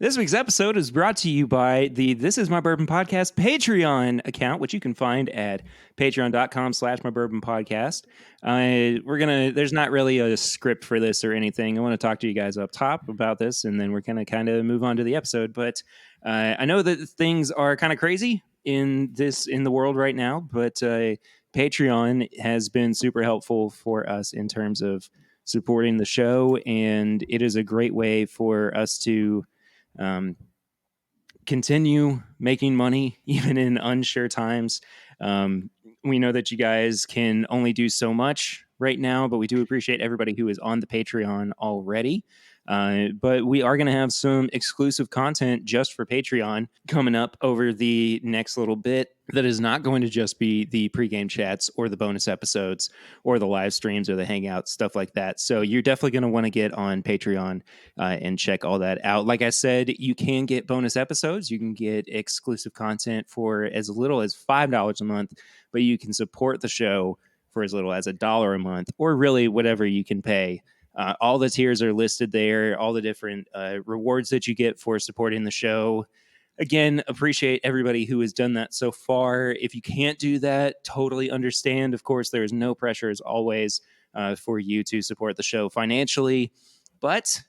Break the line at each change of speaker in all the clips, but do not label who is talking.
This week's episode is brought to you by the This Is My Bourbon Podcast Patreon account, which you can find at patreon.com/mybourbonpodcast. There's not really a script for this or anything. I want to talk to you guys up top about this, and then we're going to kind of move on to the episode. But I know that things are kind of crazy in the world right now, but Patreon has been super helpful for us in terms of supporting the show, and it is a great way for us to continue making money even in unsure times. We know that you guys can only do so much right now, but we do appreciate everybody who is on the Patreon already. But we are going to have some exclusive content just for Patreon coming up over the next little bit. That is not going to just be the pregame chats or the bonus episodes or the live streams or the hangouts, stuff like that. So you're definitely going to want to get on Patreon and check all that out. Like I said, you can get bonus episodes. You can get exclusive content for as little as $5 a month, but you can support the show for as little as $1 a month, or really whatever you can pay. All the tiers are listed there, all the different rewards that you get for supporting the show. Again, appreciate everybody who has done that so far. If you can't do that, totally understand. Of course, there is no pressure, as always, for you to support the show financially, but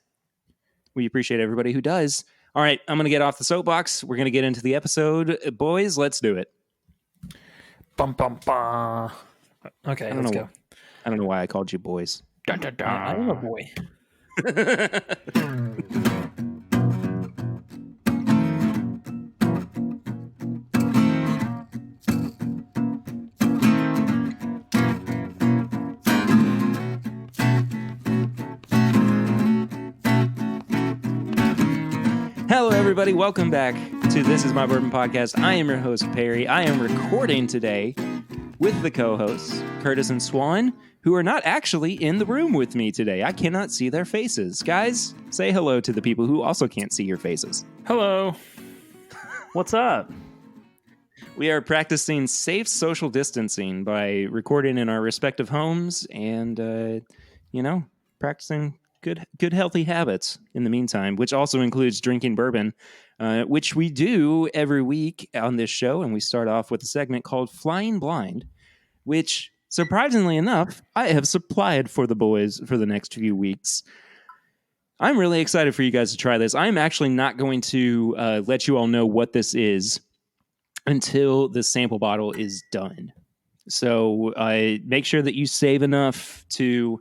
we appreciate everybody who does. All right, I'm going to get off the soapbox. We're going to get into the episode. Boys, let's do it.
Bum, bum, bum. Okay, let's go.
I don't know why I called you boys.
Dun, dun, dun. I am a boy.
Hello, everybody. Welcome back to This Is My Bourbon Podcast. I am your host, Perry. I am recording today with the co-hosts, Curtis and Swan, who are not actually in the room with me today. I cannot see their faces. Guys, say hello to the people who also can't see your faces.
Hello.
What's up?
We are practicing safe social distancing by recording in our respective homes and, practicing good healthy habits in the meantime, which also includes drinking bourbon, which we do every week on this show. And we start off with a segment called Flying Blind, which, surprisingly enough, I have supplied for the boys for the next few weeks. I'm really excited for you guys to try this. I'm actually not going to let you all know what this is until the sample bottle is done. So make sure that you save enough to...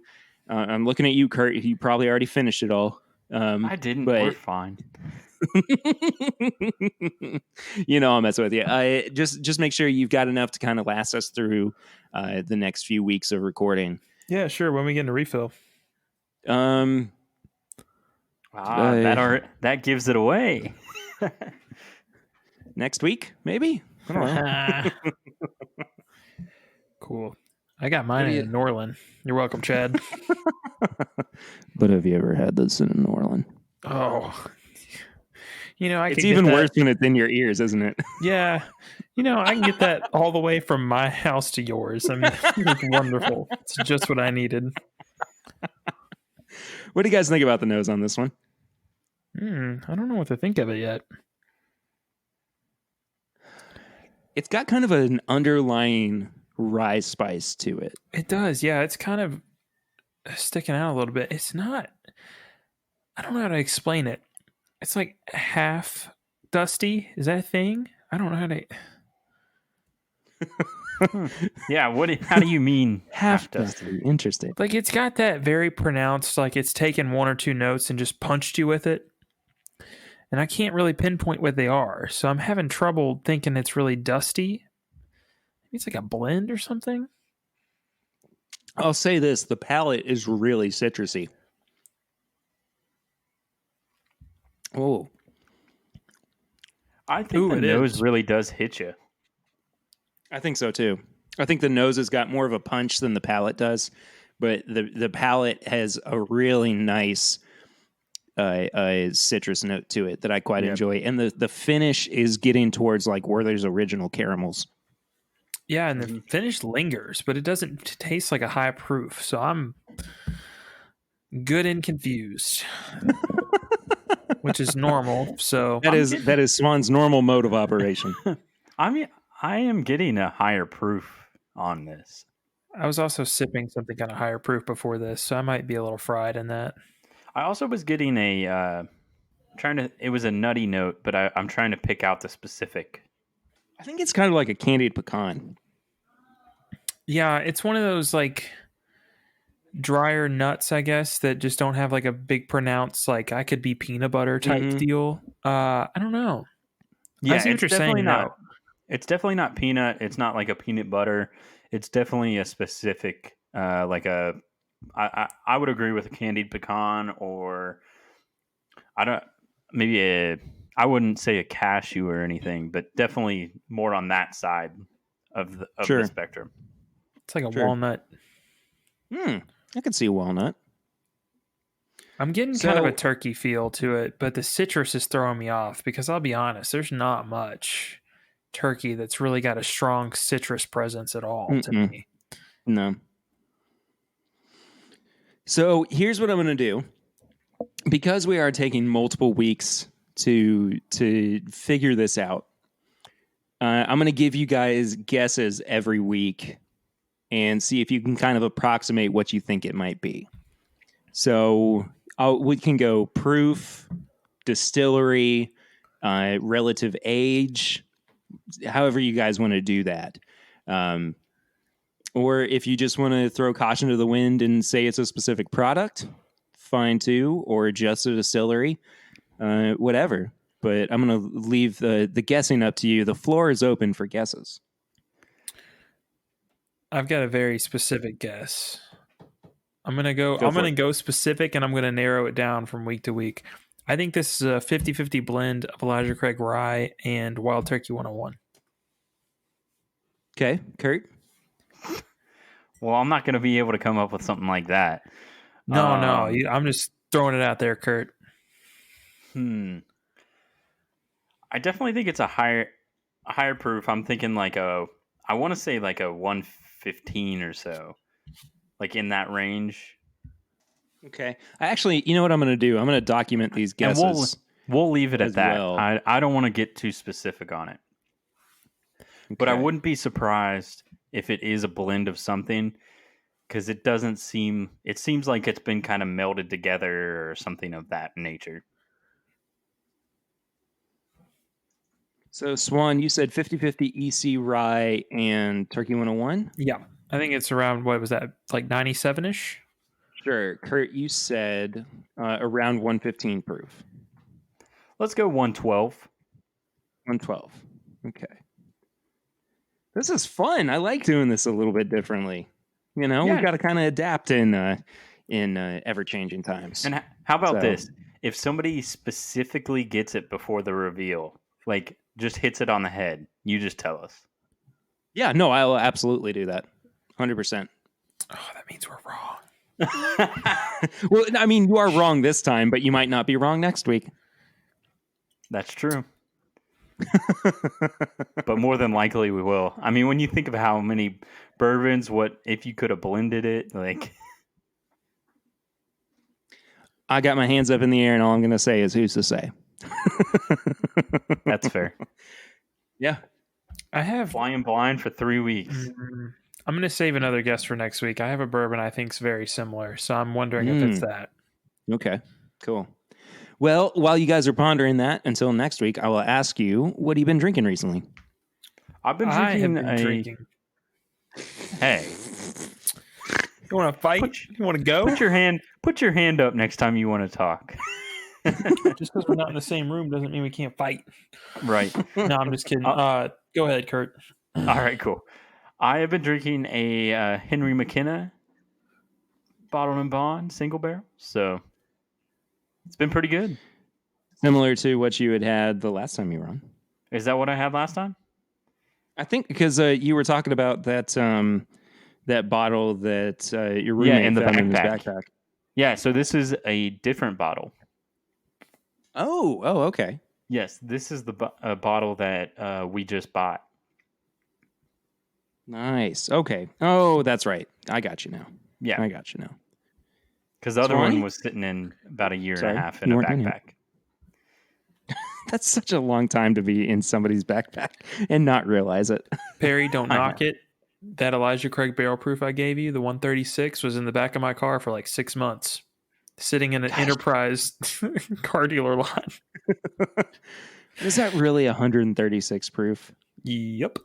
I'm looking at you, Kurt. You probably already finished it all.
I didn't, but we're fine.
I'll mess with you. Just make sure you've got enough to kind of last us through the next few weeks of recording.
Yeah, sure. When we get into refill.
That gives it away.
Next week, maybe? I don't know.
Cool. I got mine in Norland. You're welcome, Chad.
But have you ever had this in Norland?
Oh.
It's even worse when it's in your ears, isn't it?
Yeah. I can get that all the way from my house to yours. I mean, it's wonderful. It's just what I needed.
What do you guys think about the nose on this one?
I don't know what to think of it yet.
It's got kind of an underlying rye spice to it.
It does, yeah. It's kind of sticking out a little bit. It's not... I don't know how to explain it. It's like half dusty. Is that a thing? I don't know how to...
Yeah, how do you mean half dusty?
Interesting.
Like, it's got that very pronounced, like it's taken one or two notes and just punched you with it. And I can't really pinpoint what they are. So I'm having trouble thinking it's really dusty. Maybe it's like a blend or something.
I'll say this. The palate is really citrusy. Oh.
I think the nose really does hit you.
I think so, too. I think the nose has got more of a punch than the palate does. But the palate has a really nice citrus note to it that I quite enjoy. And the finish is getting towards like Werther's original caramels.
Yeah, and the finish lingers, but it doesn't taste like a high proof. So I'm good and confused. which is normal. So
that is Swan's normal mode of operation.
I mean, I am getting a higher proof on this.
I was also sipping something kind of higher proof before this, so I might be a little fried in that.
I also was getting it was a nutty note, but I'm trying to pick out the specific.
I think it's kind of like a candied pecan.
Yeah, it's one of those like drier nuts, I guess, that just don't have like a big pronounced like I could be peanut butter type deal. I don't know.
Yeah,
I see what you're saying now.
It's definitely not peanut. It's not like a peanut butter. It's definitely a specific I would agree with a candied pecan, or I wouldn't say a cashew or anything, but definitely more on that side of the spectrum.
It's like a walnut.
I could see a walnut.
I'm getting kind of a turkey feel to it, but the citrus is throwing me off because I'll be honest, there's not much turkey that's really got a strong citrus presence at all to me.
No. So here's what I'm going to do. Because we are taking multiple weeks to figure this out, I'm going to give you guys guesses every week and see if you can kind of approximate what you think it might be. So we can go proof, distillery, relative age, however you guys want to do that. Or if you just want to throw caution to the wind and say it's a specific product, fine too, or just a distillery, whatever. But I'm going to leave the guessing up to you. The floor is open for guesses.
I've got a very specific guess. I'm going to go specific, and I'm going to narrow it down from week to week. I think this is a 50-50 blend of Elijah Craig Rye and Wild Turkey 101.
Okay, Kurt?
Well, I'm not going to be able to come up with something like that.
No, I'm just throwing it out there, Kurt.
I definitely think it's a higher proof. I'm thinking I want to say like a 115 or so, like in that range.
Okay. You know what I'm going to do? I'm going to document these guesses.
And we'll leave it at that.
Well.
I don't want to get too specific on it. Okay. But I wouldn't be surprised if it is a blend of something, because it seems like it's been kind of melded together or something of that nature.
So, Swan, you said 50-50 EC Rye and Turkey 101?
Yeah. I think it's around, what was that, like 97-ish?
Sure. Kurt, you said around 115 proof.
Let's go 112.
112. Okay. This is fun. I like doing this a little bit differently. We've got to kind of adapt in ever-changing times.
And how about this? If somebody specifically gets it before the reveal, like just hits it on the head, you just tell us.
Yeah, no, I will absolutely do that. 100%.
Oh, that means we're wrong.
Well, I mean, you are wrong this time, but you might not be wrong next week.
That's true. But more than likely we will. I mean, when you think of how many bourbons, what if you could have blended it, like...
I got my hands up in the air, and all I'm going to say is, who's to say?
That's fair.
Yeah.
I have...
Flying blind for 3 weeks.
I'm going to save another guess for next week. I have a bourbon I think is very similar, so I'm wondering if it's that.
Okay, cool. Well, while you guys are pondering that, until next week, I will ask you, what have you been drinking recently?
I've been drinking Hey.
You want to fight? You want to go?
Put your hand up next time you want to talk.
Just because we're not in the same room doesn't mean we can't fight.
Right.
No, I'm just kidding. Go ahead, Kurt.
All right, cool. I have been drinking a Henry McKenna bottled and bond single barrel, so it's been pretty good.
Similar to what you had the last time you were on.
Is that what I had last time?
I think because you were talking about that that bottle that your roommate
in the
found
backpack.
in his backpack.
Yeah, so this is a different bottle.
Oh, okay.
Yes, this is the bottle that we just bought.
Nice. Okay. Oh, that's right. I got you now.
Yeah.
I got you now.
Because the other one was sitting in about a year and a half in a backpack.
That's such a long time to be in somebody's backpack and not realize it.
Perry, don't
I
knock
know.
it. That Elijah Craig barrel proof I gave you, the 136, was in the back of my car for like 6 months, sitting in an
Gosh.
Enterprise car dealer lot.
Was that really 136 proof?
Yep.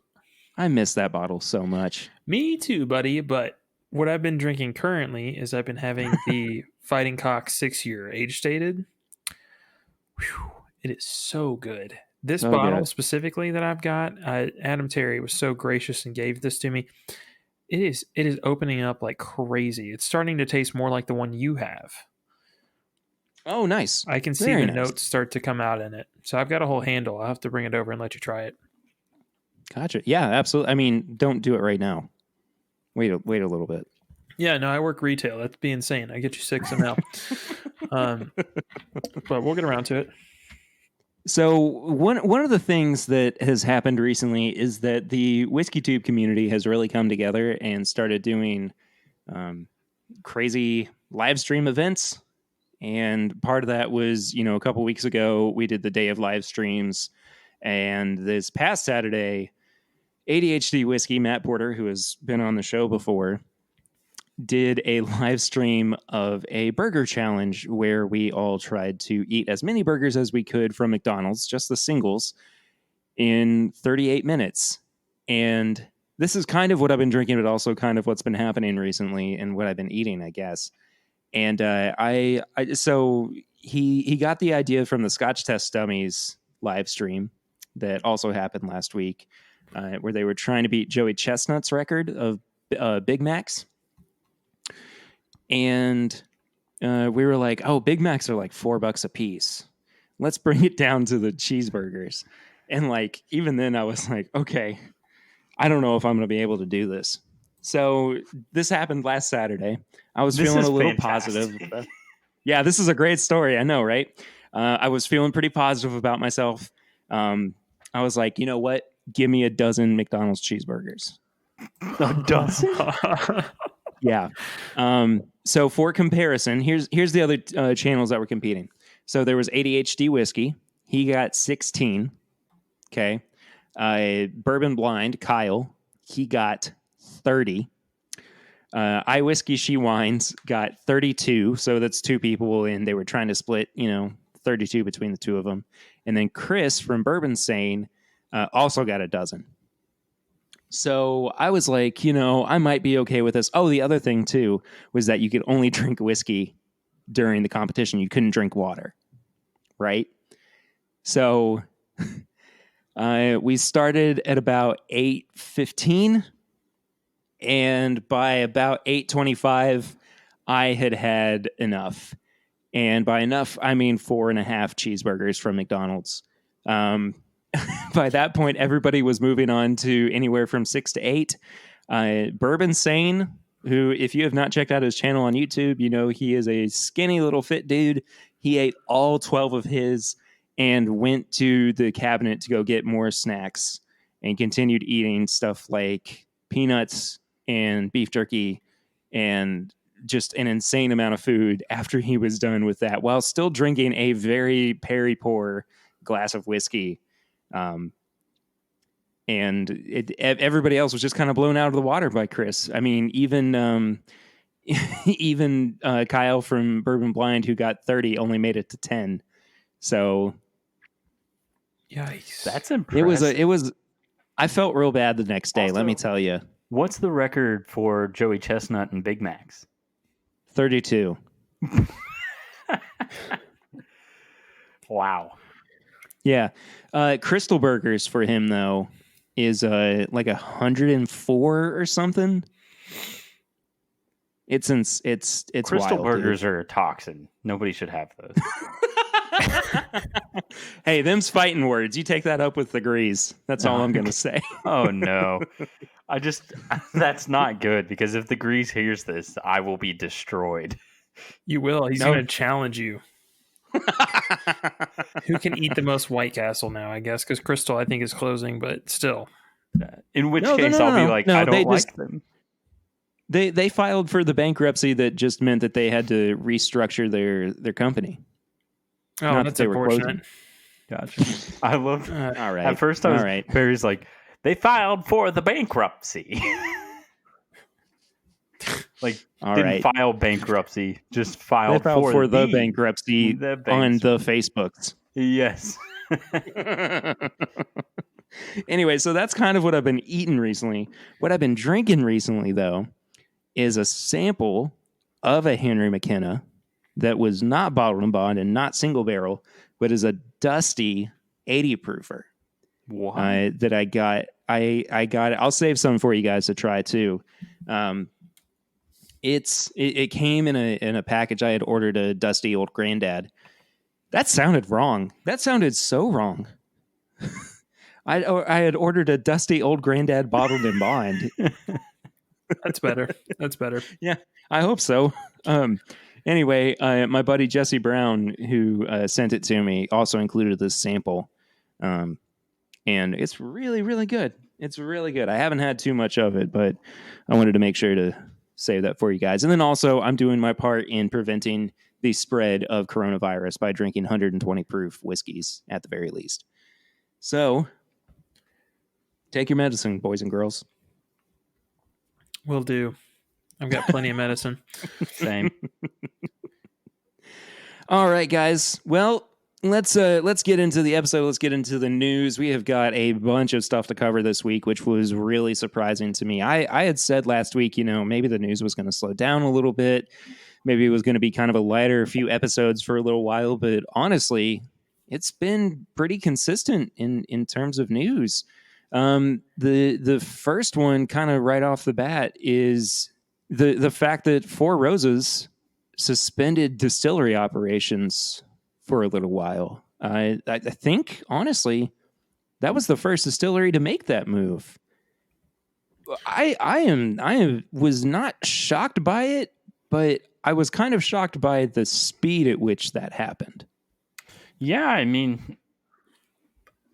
I miss that bottle so much.
Me too, buddy. But what I've been drinking currently is I've been having the Fighting Cock 6-year age stated. Whew, it is so good. This
So
bottle
good.
specifically that I've got, Adam Terry was so gracious and gave this to me. It is opening up like crazy. It's starting to taste more like the one you have.
Oh, nice.
I can see
Very
the
nice.
notes start to come out in it. So I've got a whole handle. I'll have to bring it over and let you try it.
Gotcha. Yeah, absolutely. I mean, don't do it right now. Wait a little bit.
Yeah, no, I work retail. That'd be insane. I get you 6 ml. But we'll get around to it.
So one of the things that has happened recently is that the Whiskey Tube community has really come together and started doing crazy live stream events. And part of that was, a couple weeks ago, we did the day of live streams. And this past Saturday, ADHD Whiskey, Matt Porter, who has been on the show before, did a live stream of a burger challenge where we all tried to eat as many burgers as we could from McDonald's, just the singles, in 38 minutes. And this is kind of what I've been drinking, but also kind of what's been happening recently and what I've been eating, I guess. And so he got the idea from the Scotch Test Dummies live stream that also happened last week, where they were trying to beat Joey Chestnut's record of Big Macs. And we were like, oh, Big Macs are like $4 a piece. Let's bring it down to the cheeseburgers. And like, even then I was like, okay, I don't know if I'm going to be able to do this. So this happened last Saturday. I was feeling a little positive. Yeah, this is a great story. I know, right? I was feeling pretty positive about myself. I was like, you know what? Give me a dozen McDonald's cheeseburgers.
A dozen?
Yeah. So for comparison, here's the other channels that were competing. So there was ADHD Whiskey. He got 16. Okay. Bourbon Blind, Kyle, he got 30. I Whiskey, She Wines got 32. So that's 2 people, and they were trying to split, 32 between the 2 of them. And then Chris from Bourbon Sane also got a dozen. So I was like, I might be okay with this. Oh, the other thing, too, was that you could only drink whiskey during the competition. You couldn't drink water, right? So we started at about 8:15, and by about 8:25, I had enough. And by enough, I mean 4.5 cheeseburgers from McDonald's. By that point, everybody was moving on to anywhere from 6 to 8. Bourbon Sane, who, if you have not checked out his channel on YouTube, he is a skinny little fit dude. He ate all 12 of his and went to the cabinet to go get more snacks and continued eating stuff like peanuts and beef jerky and just an insane amount of food after he was done with that, while still drinking a very Perry pour glass of whiskey. And everybody else was just kind of blown out of the water by Chris. I mean, even Kyle from Bourbon Blind, who got 30, only made it to 10. So,
Yikes!
That's impressive.
It was. I felt real bad the next day.
Also,
let me tell you.
What's the record for Joey Chestnut and Big Macs?
32.
Wow.
Yeah. Crystal Burgers for him, though, is like 104 or something. It's
Crystal
wild,
Burgers
dude.
are a toxin. Nobody should have those.
Hey, them's fighting words. You take that up with the Grease. That's all I'm going to say.
Oh, no. That's not good, because if the Grease hears this, I will be destroyed.
You will. He's going to challenge you. Who can eat the most White Castle now, I guess, because Crystal, I think, is closing, but still.
In which case, I'll be like, I don't like them.
They filed for the bankruptcy that just meant that they had to restructure their company.
Oh, that's unfortunate.
Gotcha. I love.
All right.
At first, I was Barry's like, they filed for the bankruptcy. Didn't file bankruptcy, just filed
they filed for the bankruptcy
the
on the Facebooks.
Yes.
Anyway, so that's kind of what I've been eating recently. What I've been drinking recently, though, is a sample of a Henry McKenna that was not bottled and bond and not single barrel, but is a dusty 80 proofer. That I got. I got it. I'll save some for you guys to try too. It came in a package. I had ordered a dusty old granddad. That sounded wrong. That sounded so wrong. I had ordered a dusty old granddad bottled and bond.
That's better. That's better.
Yeah, I hope so. Anyway, my buddy Jesse Brown, who sent it to me, also included this sample. And it's really, really good. It's really good. I haven't had too much of it, but I wanted to make sure to save that for you guys. And then also, I'm doing my part in preventing the spread of coronavirus by drinking 120 proof whiskeys at the very least. So, take your medicine, boys and girls.
Will do. I've got plenty of medicine.
Same.
All right, guys. Well, let's get into the episode. Let's get into the news. We have got a bunch of stuff to cover this week, which was really surprising to me. I had said last week, maybe the news was going to slow down a little bit. Maybe it was going to be kind of a lighter few episodes for a little while. But honestly, it's been pretty consistent in terms of news. The first one, kind of right off the bat, is the fact that Four Roses suspended distillery operations for a little while. I think, honestly, that was the first distillery to make that move. I was not shocked by it, but I was kind of shocked by the speed at which that happened.
Yeah, I mean,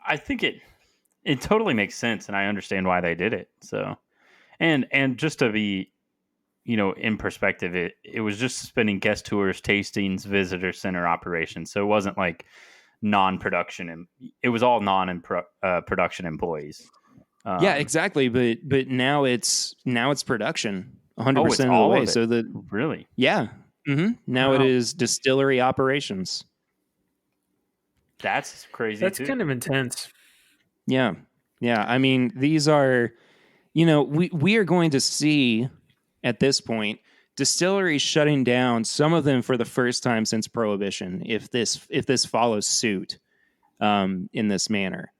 I think it totally makes sense, and I understand why they did it. So, and just to be, in perspective, it was just suspending guest tours, tastings, visitor center operations. So it wasn't like non-production, and it was all production employees.
Yeah, exactly. But now it's production 100% of the way. So
really,
yeah. Mm-hmm. Now it is distillery operations.
That's crazy.
That's kind of intense.
Yeah. Yeah. I mean, these are, we are going to see at this point distilleries shutting down, some of them for the first time since Prohibition, if this follows suit in this manner,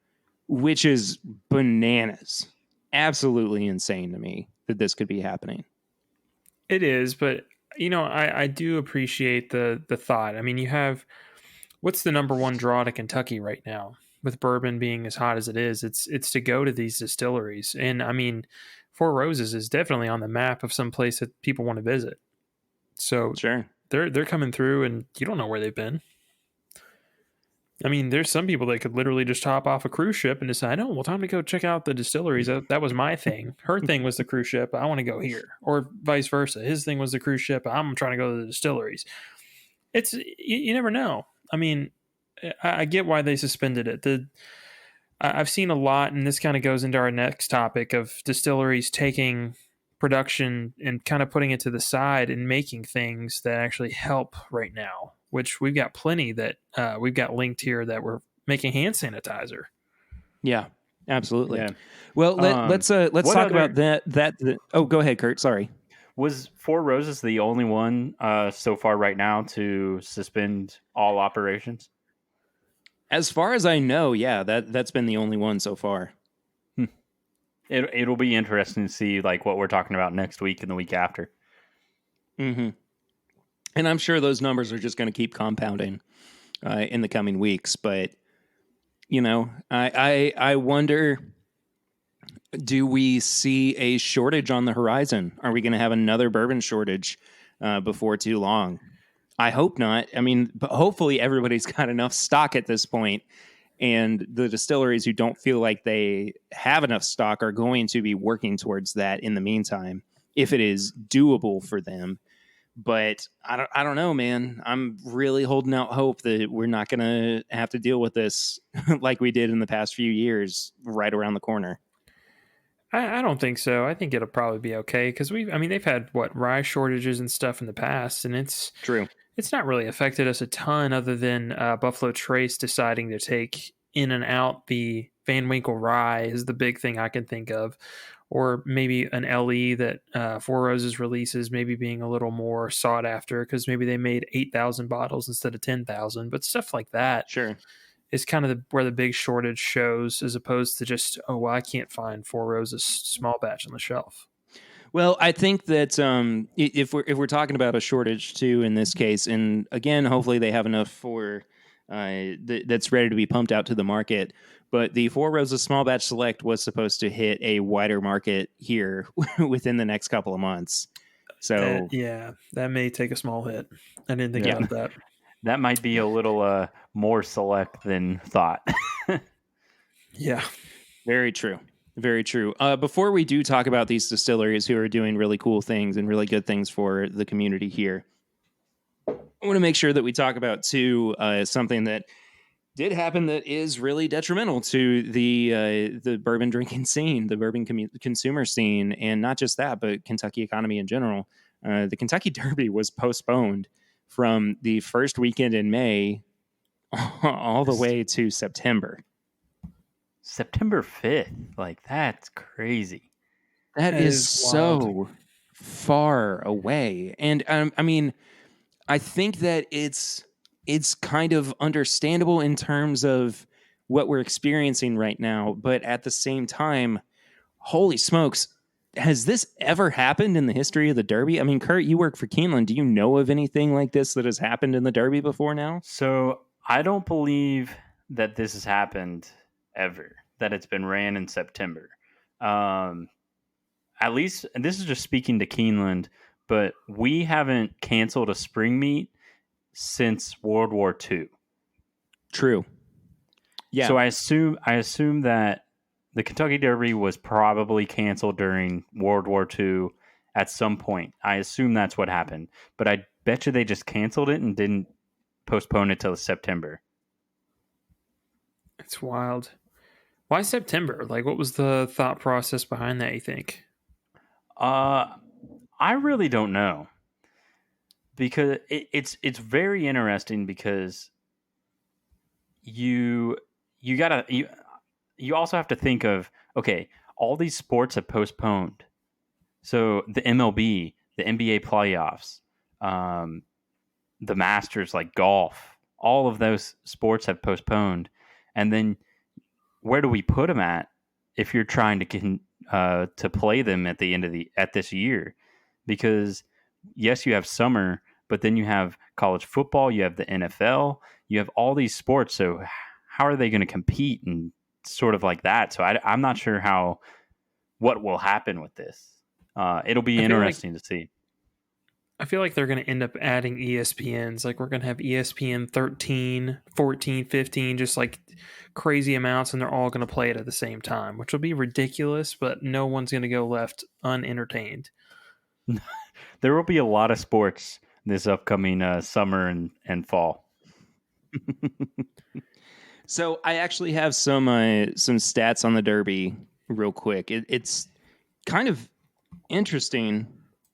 which is bananas. Absolutely insane to me that this could be happening.
It is, but I do appreciate the thought. I mean, you have, what's the number one draw to Kentucky right now? With bourbon being as hot as it is, it's to go to these distilleries. And I mean, Four Roses is definitely on the map of some place that people want to visit. So
sure,
they're coming through, and you don't know where they've been. I mean, there's some people that could literally just hop off a cruise ship and decide, oh, well, time to go check out the distilleries. That was my thing. Her thing was the cruise ship. I want to go here. Or vice versa. His thing was the cruise ship. I'm trying to go to the distilleries. It's you never know. I mean, I get why they suspended it. I've seen a lot, and this kind of goes into our next topic of distilleries taking production and kind of putting it to the side and making things that actually help right now, which we've got plenty that we've got linked here that we're making hand sanitizer.
Yeah, absolutely. Yeah. Well, let's talk about that. Oh, go ahead, Kurt. Sorry.
Was Four Roses the only one so far right now to suspend all operations?
As far as I know, yeah, that's been the only one so far.
It'll be interesting to see like what we're talking about next week and the week after.
Mm-hmm. And I'm sure those numbers are just going to keep compounding in the coming weeks. But I wonder, do we see a shortage on the horizon? Are we going to have another bourbon shortage before too long? I hope not. I mean, but hopefully everybody's got enough stock at this point, and the distilleries who don't feel like they have enough stock are going to be working towards that in the meantime, if it is doable for them. But I don't know, man. I'm really holding out hope that we're not going to have to deal with this like we did in the past few years right around the corner.
I don't think so. I think it'll probably be okay because they've had rye shortages and stuff in the past, and
True.
it's not really affected us a ton other than Buffalo Trace deciding to take in and out the Van Winkle rye is the big thing I can think of. Or maybe an LE that Four Roses releases maybe being a little more sought after because maybe they made 8,000 bottles instead of 10,000. But stuff like that
Sure.
is kind of where the big shortage shows as opposed to just, oh, well, I can't find Four Roses small batch on the shelf.
Well, I think that if we're talking about a shortage too in this case, and again, hopefully they have enough for that's ready to be pumped out to the market. But the Four Roses Small Batch Select was supposed to hit a wider market here within the next couple of months. So
that may take a small hit. I didn't think about that.
That might be a little more select than thought.
Yeah.
Very true. Very true. Before we do talk about these distilleries who are doing really cool things and really good things for the community here, I want to make sure that we talk about too something that did happen that is really detrimental to the bourbon drinking scene, the bourbon consumer scene, and not just that, but Kentucky economy in general. The Kentucky Derby was postponed from the first weekend in May all the way to September.
September 5th. Like, that's crazy.
That is so far away. And I think that it's kind of understandable in terms of what we're experiencing right now. But at the same time, holy smokes, has this ever happened in the history of the Derby? I mean, Kurt, you work for Keeneland. Do you know of anything like this that has happened in the Derby before now?
So I don't believe that this has happened ever, that it's been ran in September. At least, and this is just speaking to Keeneland, but we haven't canceled a spring meet since World War II.
True. Yeah.
So I assume that the Kentucky Derby was probably canceled during World War II at some point. I assume that's what happened. But I bet you they just canceled it and didn't postpone it till September.
It's wild. Why September? Like, what was the thought process behind that, you think?
I really don't know. Because it's very interesting because you also have to think of, okay, all these sports have postponed. So the MLB, the NBA playoffs, the Masters, like golf, all of those sports have postponed. And then where do we put them at if you're trying to play them at the end of this year? Because yes, you have summer, but then you have college football, you have the NFL, you have all these sports. So how are they going to compete and sort of like that? So I'm not sure what will happen with this. It'll be interesting to see.
I feel like they're going to end up adding ESPNs. Like, we're going to have ESPN 13, 14, 15, just like crazy amounts, and they're all going to play it at the same time, which will be ridiculous, but no one's going to go left unentertained.
There will be a lot of sports this upcoming summer and fall.
So I actually have some stats on the Derby real quick. It's kind of interesting.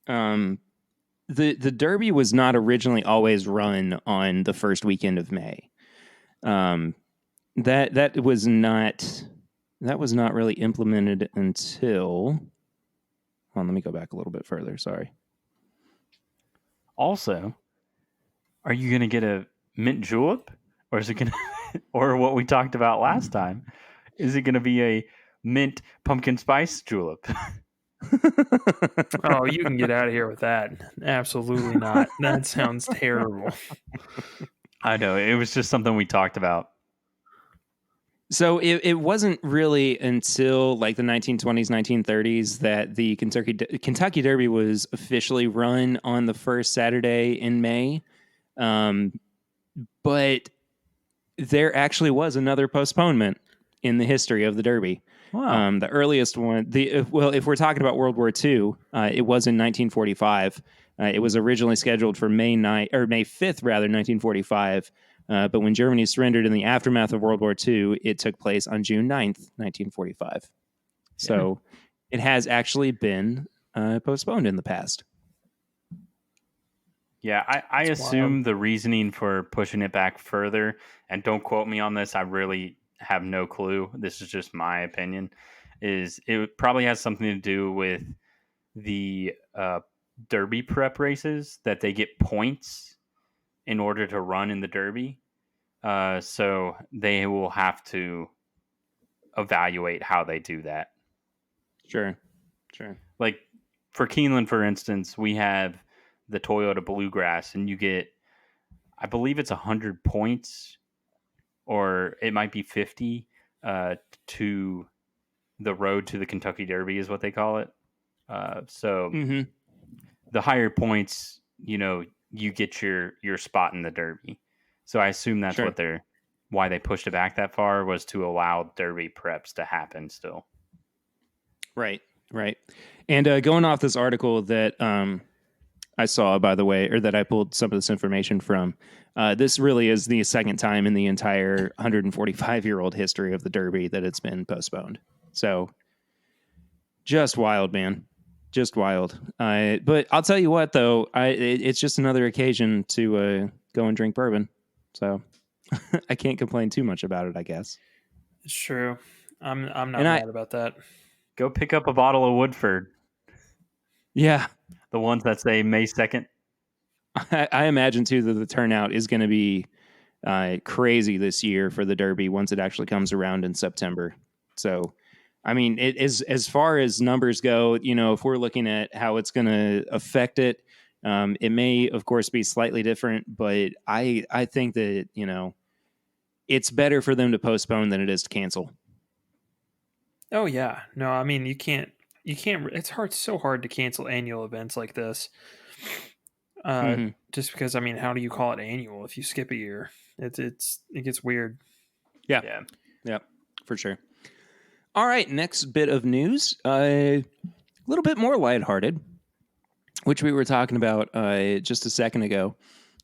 The Derby was not originally always run on the first weekend of May. That was not really implemented until. Hold on, let me go back a little bit further. Sorry.
Also, are you going to get a mint julep, or is it going to, or what we talked about last time? Is it going to be a mint pumpkin spice julep?
Oh, you can get out of here with that. Absolutely not. That sounds terrible.
I know. It was just something we talked about.
So it wasn't really until like the 1920s, 1930s that the Kentucky Derby was officially run on the first Saturday in May. But there actually was another postponement in the history of the Derby.
Wow.
The earliest one, if we're talking about World War II, it was in 1945. It was originally scheduled for May 5th, rather, 1945. But when Germany surrendered in the aftermath of World War II, it took place on June 9th, 1945. So it has actually been postponed in the past.
Yeah, I
It's
assume
wild.
the reasoning for pushing it back further, and don't quote me on this, I really have no clue. This is just my opinion. Is it probably has something to do with the Derby prep races that they get points in order to run in the Derby. So they will have to evaluate how they do that.
Sure.
Like for Keeneland, for instance, we have the Toyota Bluegrass, and you get, I believe it's 100 points, or it might be 50 to the road to the Kentucky Derby, is what they call it. So
Mm-hmm.
the higher points, you get your spot in the Derby. So I assume that's
Sure.
why they pushed it back that far, was to allow Derby preps to happen still.
Right. And going off this article that I saw, by the way, or that I pulled some of this information from, this really is the second time in the entire 145-year-old history of the Derby that it's been postponed. So just wild, man. Just wild. But I'll tell you what, though, it's just another occasion to go and drink bourbon. So I can't complain too much about it, I guess.
It's true. I'm not
And
mad about that.
Go pick up a bottle of Woodford,
yeah,
the ones that say May 2nd.
I imagine too that the turnout is going to be crazy this year for the Derby once it actually comes around in September. So, I mean, it is, as far as numbers go, if we're looking at how it's going to affect it, it may, of course, be slightly different. But I think that it's better for them to postpone than it is to cancel.
Oh yeah, no, I mean you can't. It's so hard to cancel annual events like this.
Mm-hmm.
Just because, I mean, how do you call it annual if you skip a year? It gets weird.
Yeah.
Yeah, for sure. All right, next bit of news. A little bit more lighthearted, which we were talking about just a second ago.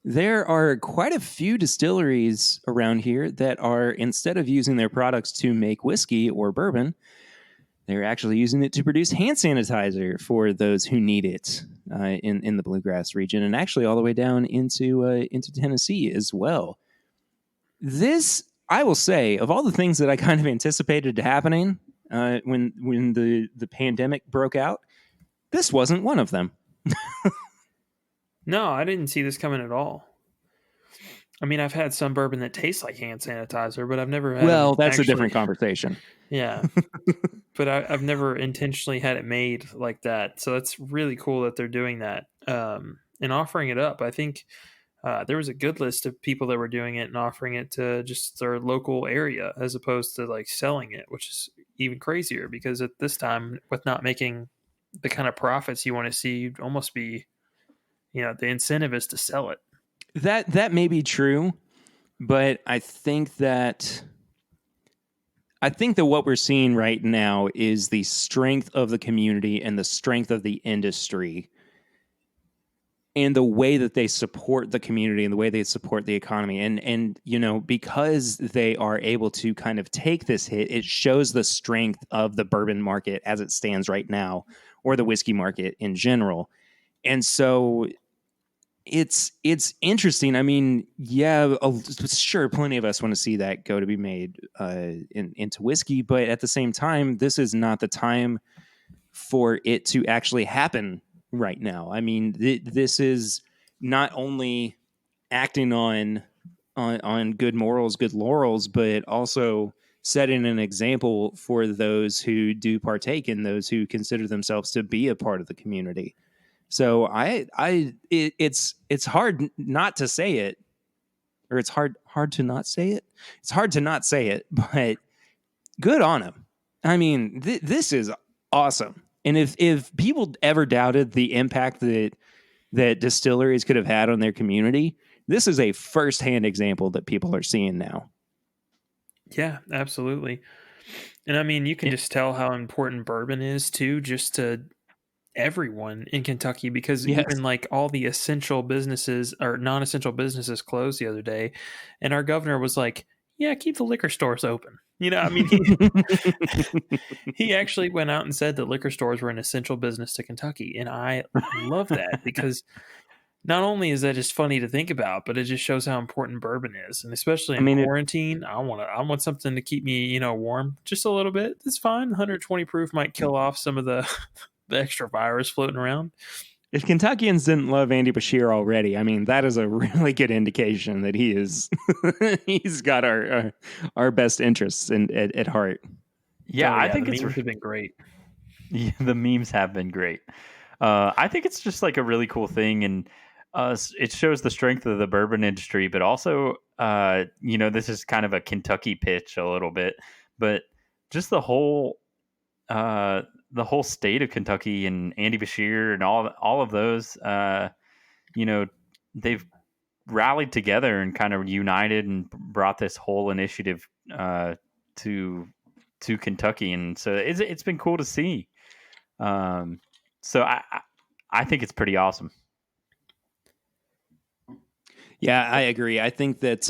There are quite a few distilleries around here that are, instead of using their products to make whiskey or bourbon, they're actually using it to produce hand sanitizer for those who need it in the bluegrass region, and actually all the way down into Tennessee as well. This, I will say, of all the things that I kind of anticipated happening when the pandemic broke out, this wasn't one of them.
No, I didn't see this coming at all. I mean, I've had some bourbon that tastes like hand sanitizer, but I've never had
Well,
them
that's a
actually.
different conversation.
Yeah, but I've never intentionally had it made like that. So that's really cool that they're doing that and offering it up. I think there was a good list of people that were doing it and offering it to just their local area as opposed to like selling it, which is even crazier because at this time, with not making the kind of profits you want to see, you'd almost be, the incentive is to sell it.
That may be true, but I think that what we're seeing right now is the strength of the community and the strength of the industry and the way that they support the community and the way they support the economy. And because they are able to kind of take this hit, it shows the strength of the bourbon market as it stands right now, or the whiskey market in general. And so it's interesting. I mean, yeah, sure, plenty of us want to see that go to be made into whiskey, but at the same time, this is not the time for it to actually happen right now. I mean, this is not only acting on good morals, good laurels, but also setting an example for those who do partake and those who consider themselves to be a part of the community. So it's hard not to say it, or it's hard to not say it. It's hard to not say it, but good on him. I mean, this is awesome. And if people ever doubted the impact that distilleries could have had on their community, this is a firsthand example that people are seeing now.
Yeah, absolutely. And I mean, you can just tell how important bourbon is too, just to everyone in Kentucky because
Yes.
even like all the essential businesses or non-essential businesses closed the other day, and our governor was like, "Yeah, keep the liquor stores open." I mean, he actually went out and said that liquor stores were an essential business to Kentucky, and I love that because not only is that just funny to think about, but it just shows how important bourbon is, and especially
I
in
mean,
quarantine, I want something to keep me warm just a little bit. It's fine. 120 proof might kill off some of the the extra virus floating around.
if Kentuckians didn't love Andy Bashir already, I mean, that is a really good indication that he is he's got our best interests at heart.
yeah,
Oh
I
yeah, the
think it's
memes have been great.
yeah, the memes have been great. I think it's just like a really cool thing, and it shows the strength of the bourbon industry, but also, this is kind of a Kentucky pitch a little bit, but just uh, the whole state of Kentucky and Andy Bashir and all of those, you know, they've rallied together and kind of united and brought this whole initiative to Kentucky, and so it's been cool to see. So I think it's pretty awesome.
Yeah, I agree. I think that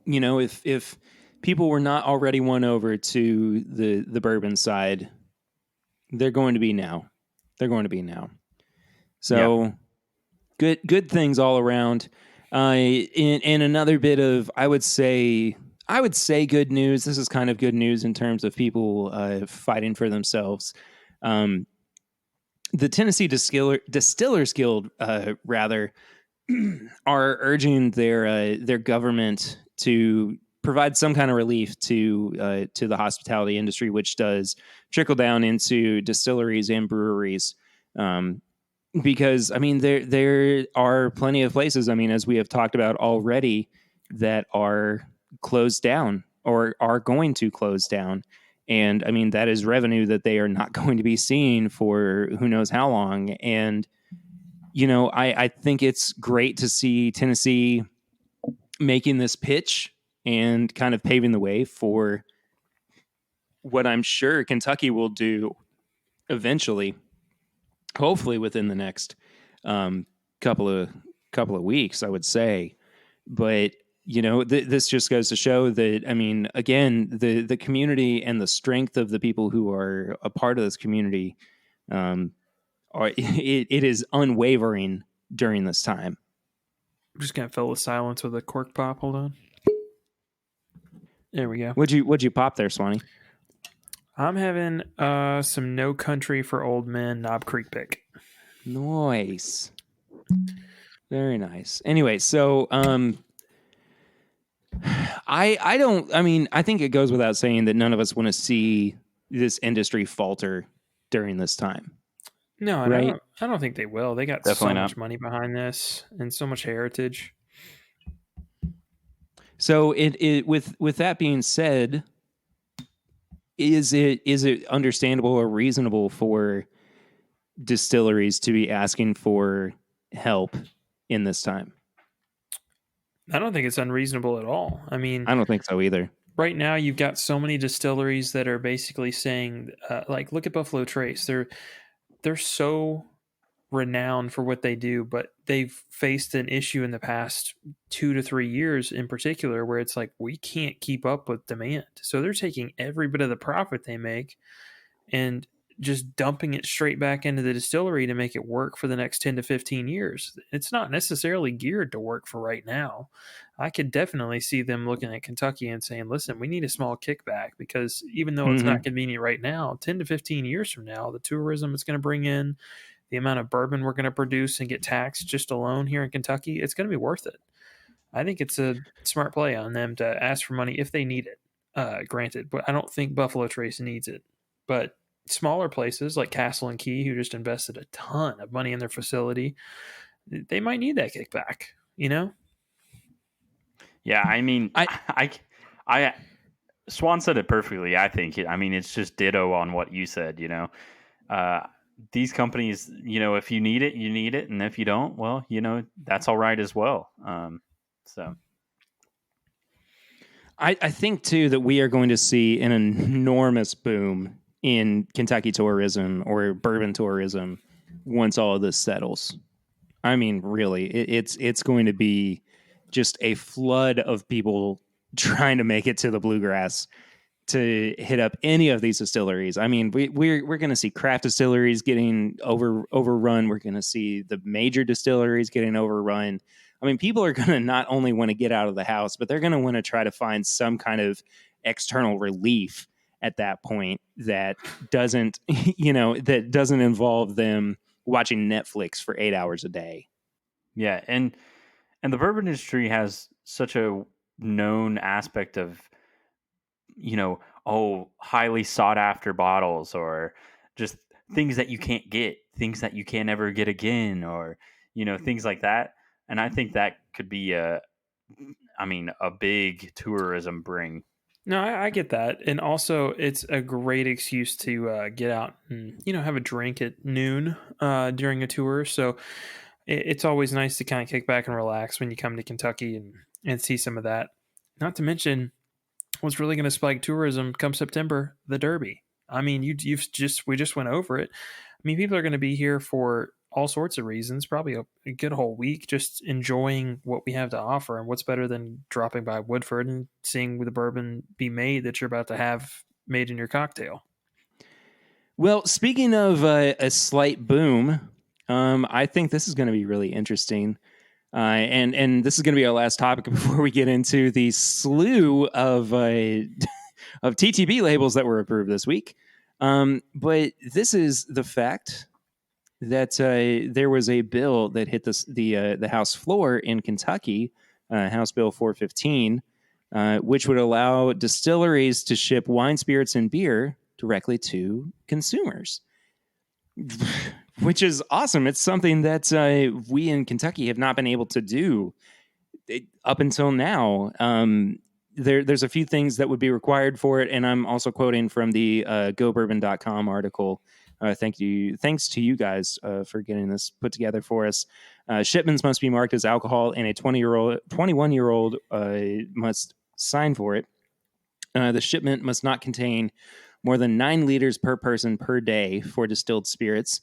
if people were not already won over to the bourbon side, they're going to be now. They're going to be now. So good things all around. In another bit of, I would say good news. This is kind of good news in terms of people fighting for themselves. The Tennessee Distillers Guild, rather, are urging their government to provide some kind of relief to the hospitality industry, which does trickle down into distilleries and breweries. Because I mean, there are plenty of places. I mean, as we have talked about already, that are closed down or are going to close down. And I mean, that is revenue that they are not going to be seeing for who knows how long. And I think it's great to see Tennessee making this pitch and kind of paving the way for what I'm sure Kentucky will do eventually, hopefully within the next couple of weeks, I would say. But this just goes to show that, I mean, again, the community and the strength of the people who are a part of this community, it is unwavering during this time.
I'm just gonna fill the silence with a cork pop. Hold on. There we go.
What'd you pop there, Swanee?
I'm having some No Country for Old Men Knob Creek pick.
Nice. Very nice. Anyway, so I think it goes without saying that none of us want to see this industry falter during this time.
No,
right?
I don't think they will. They got
Definitely
so
not.
much money behind this and so much heritage.
So with that being said, is it understandable or reasonable for distilleries to be asking for help in this time?
I don't think it's unreasonable at all. I mean,
I don't think so either.
Right now, you've got so many distilleries that are basically saying, like, look at Buffalo Trace. They're so renowned for what they do, but they've faced an issue in the past 2 to 3 years in particular where it's like we can't keep up with demand. So they're taking every bit of the profit they make and just dumping it straight back into the distillery to make it work for the next 10 to 15 years. It's not necessarily geared to work for right now. I could definitely see them looking at Kentucky and saying, listen, we need a small kickback because even though it's not convenient right now, 10 to 15 years from now, the tourism it's going to bring in, the amount of bourbon we're going to produce and get taxed just alone here in Kentucky, it's going to be worth it. I think it's a smart play on them to ask for money if they need it, granted. But I don't think Buffalo Trace needs it. But smaller places like Castle and Key, who just invested a ton of money in their facility, they might need that kickback,
Yeah, I mean, I Swan said it perfectly. I think. It's just ditto on what you said. These companies, if you need it, you need it, and if you don't, well, that's all right as well. So.
I think too that we are going to see an enormous boom in Kentucky tourism or bourbon tourism once all of this settles. I mean, really, it's going to be just a flood of people trying to make it to the bluegrass to hit up any of these distilleries. I mean, we're going to see craft distilleries getting overrun. We're going to see the major distilleries getting overrun. I mean, people are going to not only want to get out of the house, but they're going to want to try to find some kind of external relief at that point that doesn't, that doesn't involve them watching Netflix for 8 hours a day.
Yeah, and the bourbon industry has such a known aspect of, highly sought after bottles, or just things that you can't get, things that you can't ever get again, or things like that. And I think that could be a big tourism bring.
No, I get that, and also it's a great excuse to get out and have a drink at noon during a tour. So it's always nice to kind of kick back and relax when you come to Kentucky and see some of that. Not to mention, what's really going to spike tourism come September, the Derby. I mean, we just went over it. I mean, people are going to be here for all sorts of reasons, probably a good whole week, just enjoying what we have to offer. And what's better than dropping by Woodford and seeing the bourbon be made that you're about to have made in your cocktail?
Well, speaking of a slight boom, I think this is going to be really interesting. And this is going to be our last topic before we get into the slew of of TTB labels that were approved this week. But this is the fact that there was a bill that hit the House floor in Kentucky, House Bill 415, which would allow distilleries to ship wine, spirits, and beer directly to consumers, which is awesome. It's something that we in Kentucky have not been able to do up until now. There's a few things that would be required for it, and I'm also quoting from the GoBourbon.com article. Thanks to you guys for getting this put together for us. Shipments must be marked as alcohol, and a 21-year-old must sign for it. The shipment must not contain more than 9 liters per person per day for distilled spirits,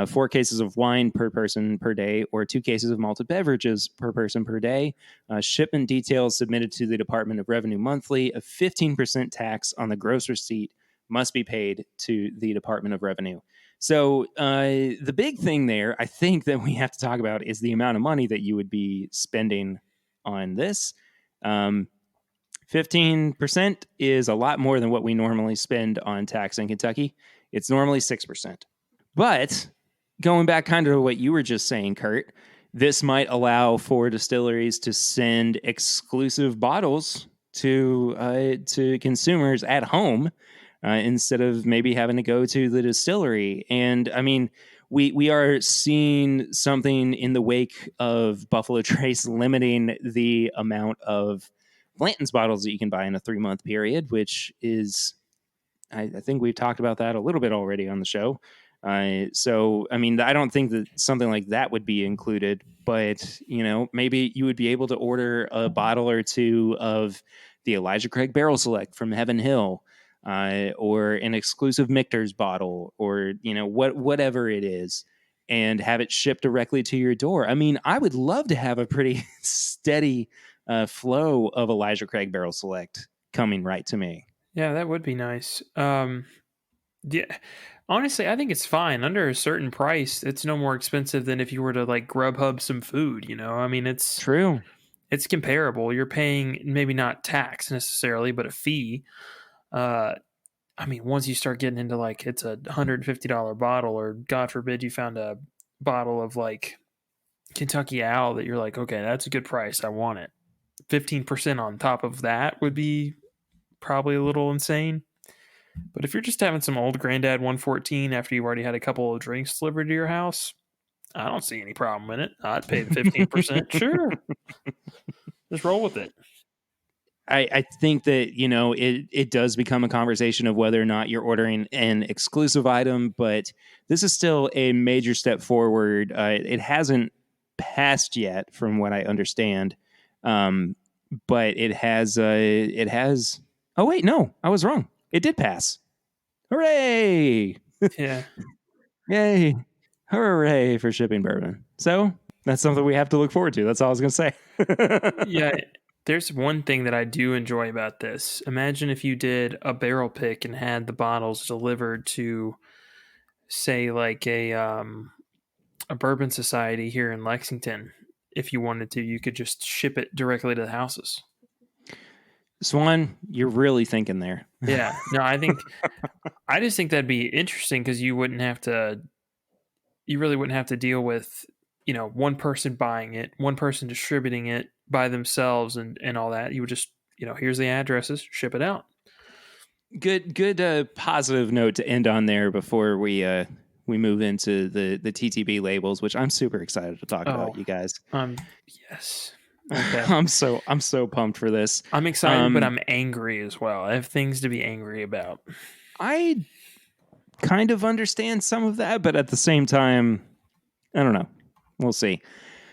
4 cases of wine per person per day, or 2 cases of malted beverages per person per day. Shipment details submitted to the Department of Revenue monthly. A 15% tax on the gross receipt must be paid to the Department of Revenue. So the big thing there, I think, that we have to talk about is the amount of money that you would be spending on this. 15% is a lot more than what we normally spend on tax in Kentucky. It's normally 6%. But going back kind of to what you were just saying, Kurt, this might allow for distilleries to send exclusive bottles to consumers at home instead of maybe having to go to the distillery. And I mean, we are seeing something in the wake of Buffalo Trace limiting the amount of Blanton's bottles that you can buy in a 3-month period, which is, I think we've talked about that a little bit already on the show. So, I mean, I don't think that something like that would be included, but, maybe you would be able to order a bottle or two of the Elijah Craig Barrel Select from Heaven Hill, or an exclusive Michter's bottle, or, whatever it is, and have it shipped directly to your door. I mean, I would love to have a pretty steady flow of Elijah Craig Barrel Select coming right to me.
Yeah, that would be nice. Yeah, honestly, I think it's fine under a certain price. It's no more expensive than if you were to like Grubhub some food. I mean, it's
True.
It's comparable. You're paying maybe not tax necessarily, but a fee. I mean, once you start getting into like it's $150 bottle, or God forbid you found a bottle of like Kentucky Owl that you're like, okay, that's a good price. I want it. 15% on top of that would be probably a little insane. But if you're just having some old Granddad 114 after you've already had a couple of drinks delivered to your house, I don't see any problem in it. I'd pay the 15%. Sure. Just roll with it.
I think that, it does become a conversation of whether or not you're ordering an exclusive item, but this is still a major step forward. It hasn't passed yet, from what I understand. But it has. Oh, wait, no, I was wrong. It did pass. Hooray!
Yeah.
Yay. Hooray for shipping bourbon. So that's something we have to look forward to. That's all I was going to say.
Yeah, there's one thing that I do enjoy about this. Imagine if you did a barrel pick and had the bottles delivered to, say, like a bourbon society here in Lexington. If you wanted to, you could just ship it directly to the houses.
Swan, you're really thinking there.
Yeah, no, I just think that'd be interesting because you really wouldn't have to deal with, one person buying it, one person distributing it by themselves and all that. You would just, here's the addresses, ship it out.
Good positive note to end on there before we move into the TTB labels, which I'm super excited to talk about, you guys.
Yes. Okay.
I'm so pumped for this.
I'm excited, but I'm angry as well. I have things to be angry about.
I kind of understand some of that, but at the same time, I don't know. We'll see.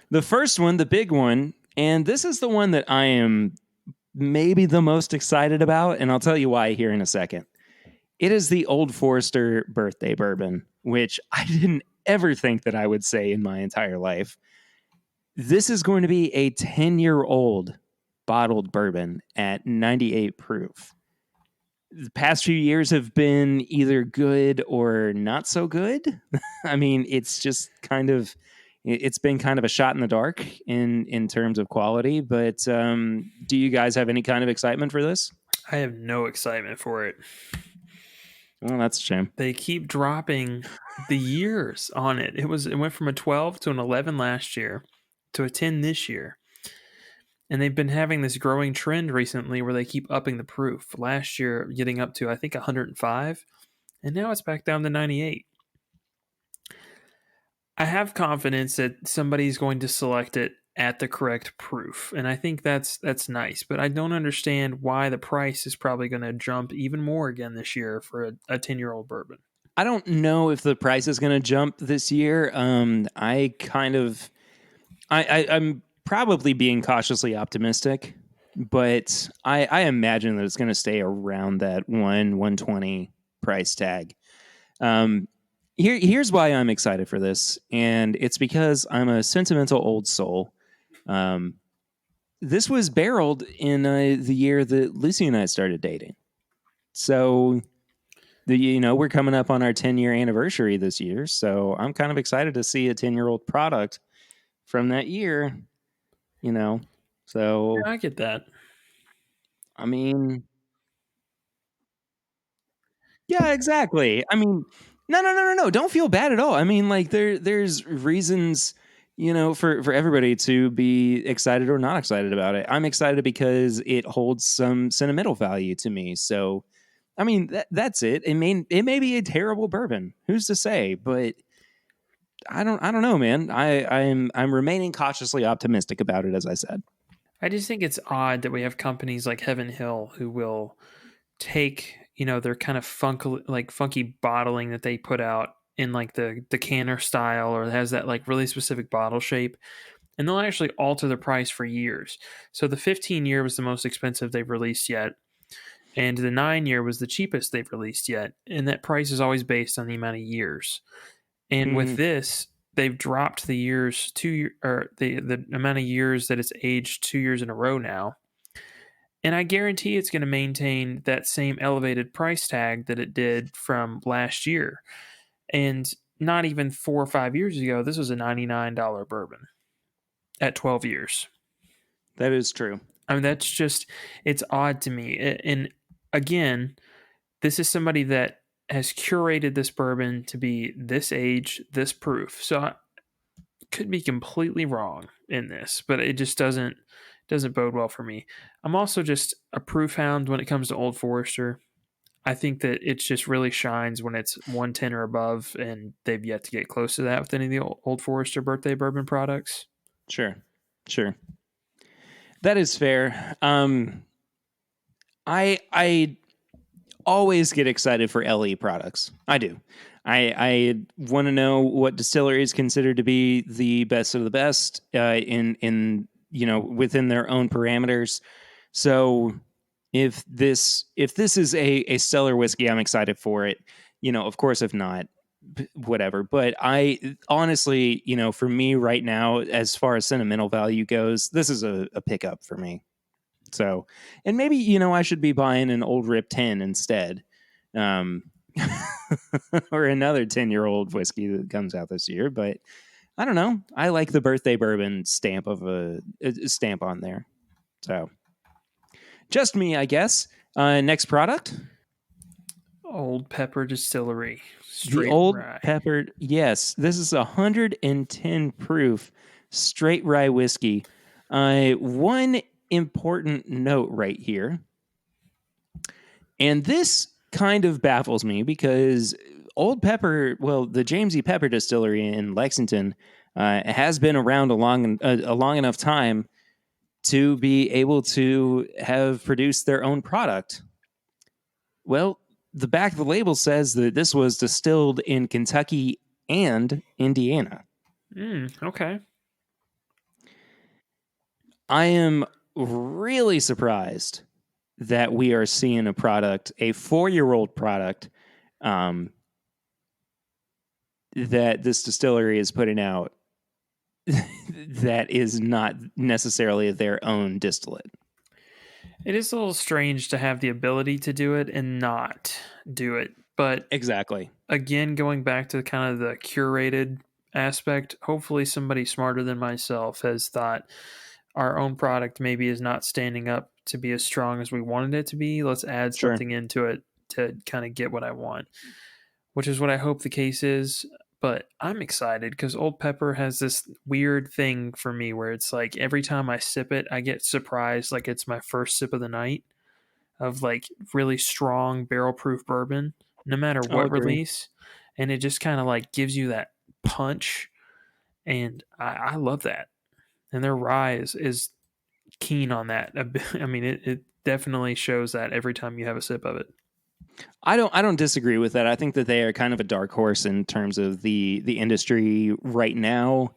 The first one, the big one, and this is the one that I am maybe the most excited about, and I'll tell you why here in a second. It is the Old Forester birthday bourbon, which I didn't ever think that I would say in my entire life. This is going to be a 10-year-old bottled bourbon at 98 proof. The past few years have been either good or not so good. I mean, it's been kind of a shot in the dark in terms of quality. But do you guys have any kind of excitement for this?
I have no excitement for it.
Well, that's a shame.
They keep dropping the years on it. It went from a 12 to an 11 last year to a 10 this year. And they've been having this growing trend recently where they keep upping the proof. Last year, getting up to, I think, 105. And now it's back down to 98. I have confidence that somebody's going to select it at the correct proof. And I think that's nice. But I don't understand why the price is probably going to jump even more again this year for a 10-year-old bourbon.
I don't know if the price is going to jump this year. I'm probably being cautiously optimistic, but I imagine that it's going to stay around that 120 price tag. Here's why I'm excited for this, and it's because I'm a sentimental old soul. This was barreled in the year that Lucy and I started dating, so we're coming up on our 10-year anniversary this year. So I'm kind of excited to see a 10-year-old product from that year. So
Yeah, I get that.
I mean, yeah, exactly. I mean, no. Don't feel bad at all. I mean, like there's reasons, for everybody to be excited or not excited about it. I'm excited because it holds some sentimental value to me. So, I mean, that's it. It may be a terrible bourbon. Who's to say? But I don't know, man. I'm remaining cautiously optimistic about it, as I said.
I just think it's odd that we have companies like Heaven Hill who will take, their kind of funky bottling that they put out in like the canner style, or has that like really specific bottle shape, and they'll actually alter the price for years. So the 15-year was the most expensive they've released yet, and the 9-year was the cheapest they've released yet, and that price is always based on the amount of years. And with this, they've dropped the years the amount of years that it's aged 2 years in a row now. And I guarantee it's going to maintain that same elevated price tag that it did from last year. And not even 4 or 5 years ago, this was a $99 bourbon at 12 years.
That is true.
I mean, it's odd to me. And again, this is somebody that has curated this bourbon to be this age, this proof. So I could be completely wrong in this, but it just doesn't bode well for me. I'm also just a proof hound when it comes to Old Forester. I think that it just really shines when it's 110 or above, and they've yet to get close to that with any of the Old Forester birthday bourbon products.
Sure. That is fair. I always get excited for LE products. I do. I want to know what distilleries consider to be the best of the best in within their own parameters. So if this is a stellar whiskey, I'm excited for it. Of course, if not, whatever. But I honestly, for me right now, as far as sentimental value goes, this is a pickup for me. So, and maybe, I should be buying an old Rip 10 instead. Um, or another 10-year-old whiskey that comes out this year. But I don't know. I like the birthday bourbon stamp of a stamp on there. So, just me, I guess. Next product.
Old Pepper Distillery.
The
Straight
Old
rye.
Pepper. Yes, this is 110 proof straight rye whiskey. One important note right here. And this kind of baffles me because Old Pepper, well, the James E. Pepper Distillery in Lexington has been around a long enough time to be able to have produced their own product. Well, the back of the label says that this was distilled in Kentucky and Indiana.
Okay.
I am really surprised that we are seeing a 4-year-old product, that this distillery is putting out that is not necessarily their own distillate.
It is a little strange to have the ability to do it and not do it. But
Exactly.
again, going back to kind of the curated aspect, hopefully somebody smarter than myself has thought our own product maybe is not standing up to be as strong as we wanted it to be. Let's add
Sure.
something into it to kind of get what I want, which is what I hope the case is. But I'm excited because Old Pepper has this weird thing for me where it's like every time I sip it, I get surprised like it's my first sip of the night of like really strong barrel proof bourbon, no matter
I'll
what
agree.
release. And it just kind of like gives you that punch. And I love that. And their rye is keen on that. I mean, it definitely shows that every time you have a sip of it.
I don't disagree with that. I think that they are kind of a dark horse in terms of the industry right now.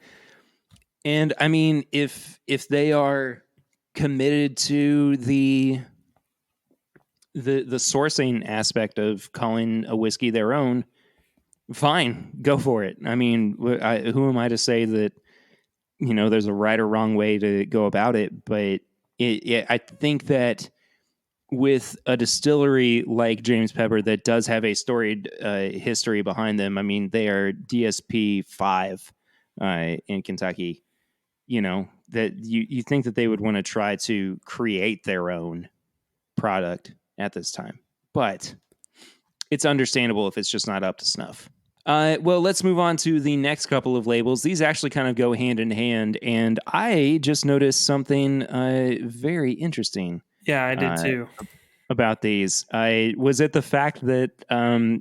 And I mean, if they are committed to the sourcing aspect of calling a whiskey their own, fine, go for it. I mean, who am I to say that there's a right or wrong way to go about it? But I think that with a distillery like James Pepper that does have a storied history behind them, I mean, they are DSP 5 in Kentucky. That you think that they would want to try to create their own product at this time, but it's understandable if it's just not up to snuff. Well, let's move on to the next couple of labels. These actually kind of go hand in hand, and I just noticed something very interesting.
Yeah, I did too.
About these. Was it the fact that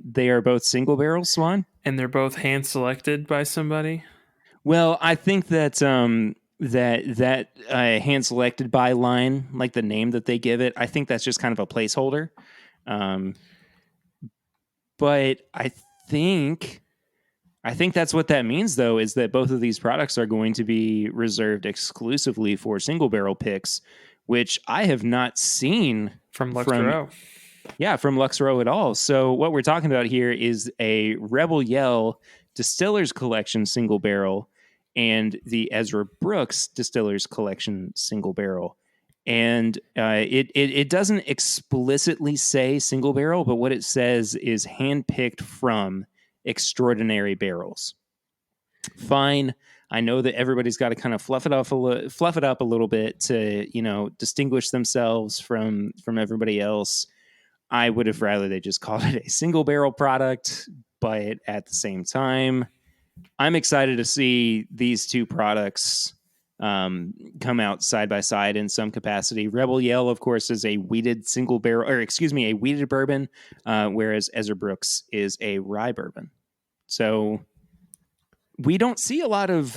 they are both single barrels, Swan?
And they're both hand selected by somebody.
Well, I think that that hand selected by line, like the name that they give it, I think that's just kind of a placeholder. But I think that's what that means, though, is that both of these products are going to be reserved exclusively for single barrel picks, which I have not seen
from Lux Row.
Yeah, from Lux Row at all. So what we're talking about here is a Rebel Yell Distiller's Collection single barrel and the Ezra Brooks Distiller's Collection single barrel. And it doesn't explicitly say single barrel, but what it says is handpicked from extraordinary barrels. Fine. I know that everybody's got to kind of fluff it up a little bit to, distinguish themselves from everybody else. I would have rather they just called it a single barrel product, but at the same time, I'm excited to see these two products come out side by side in some capacity. Rebel Yell, of course, is a wheated a wheated bourbon, whereas Ezra Brooks is a rye bourbon. So we don't see a lot of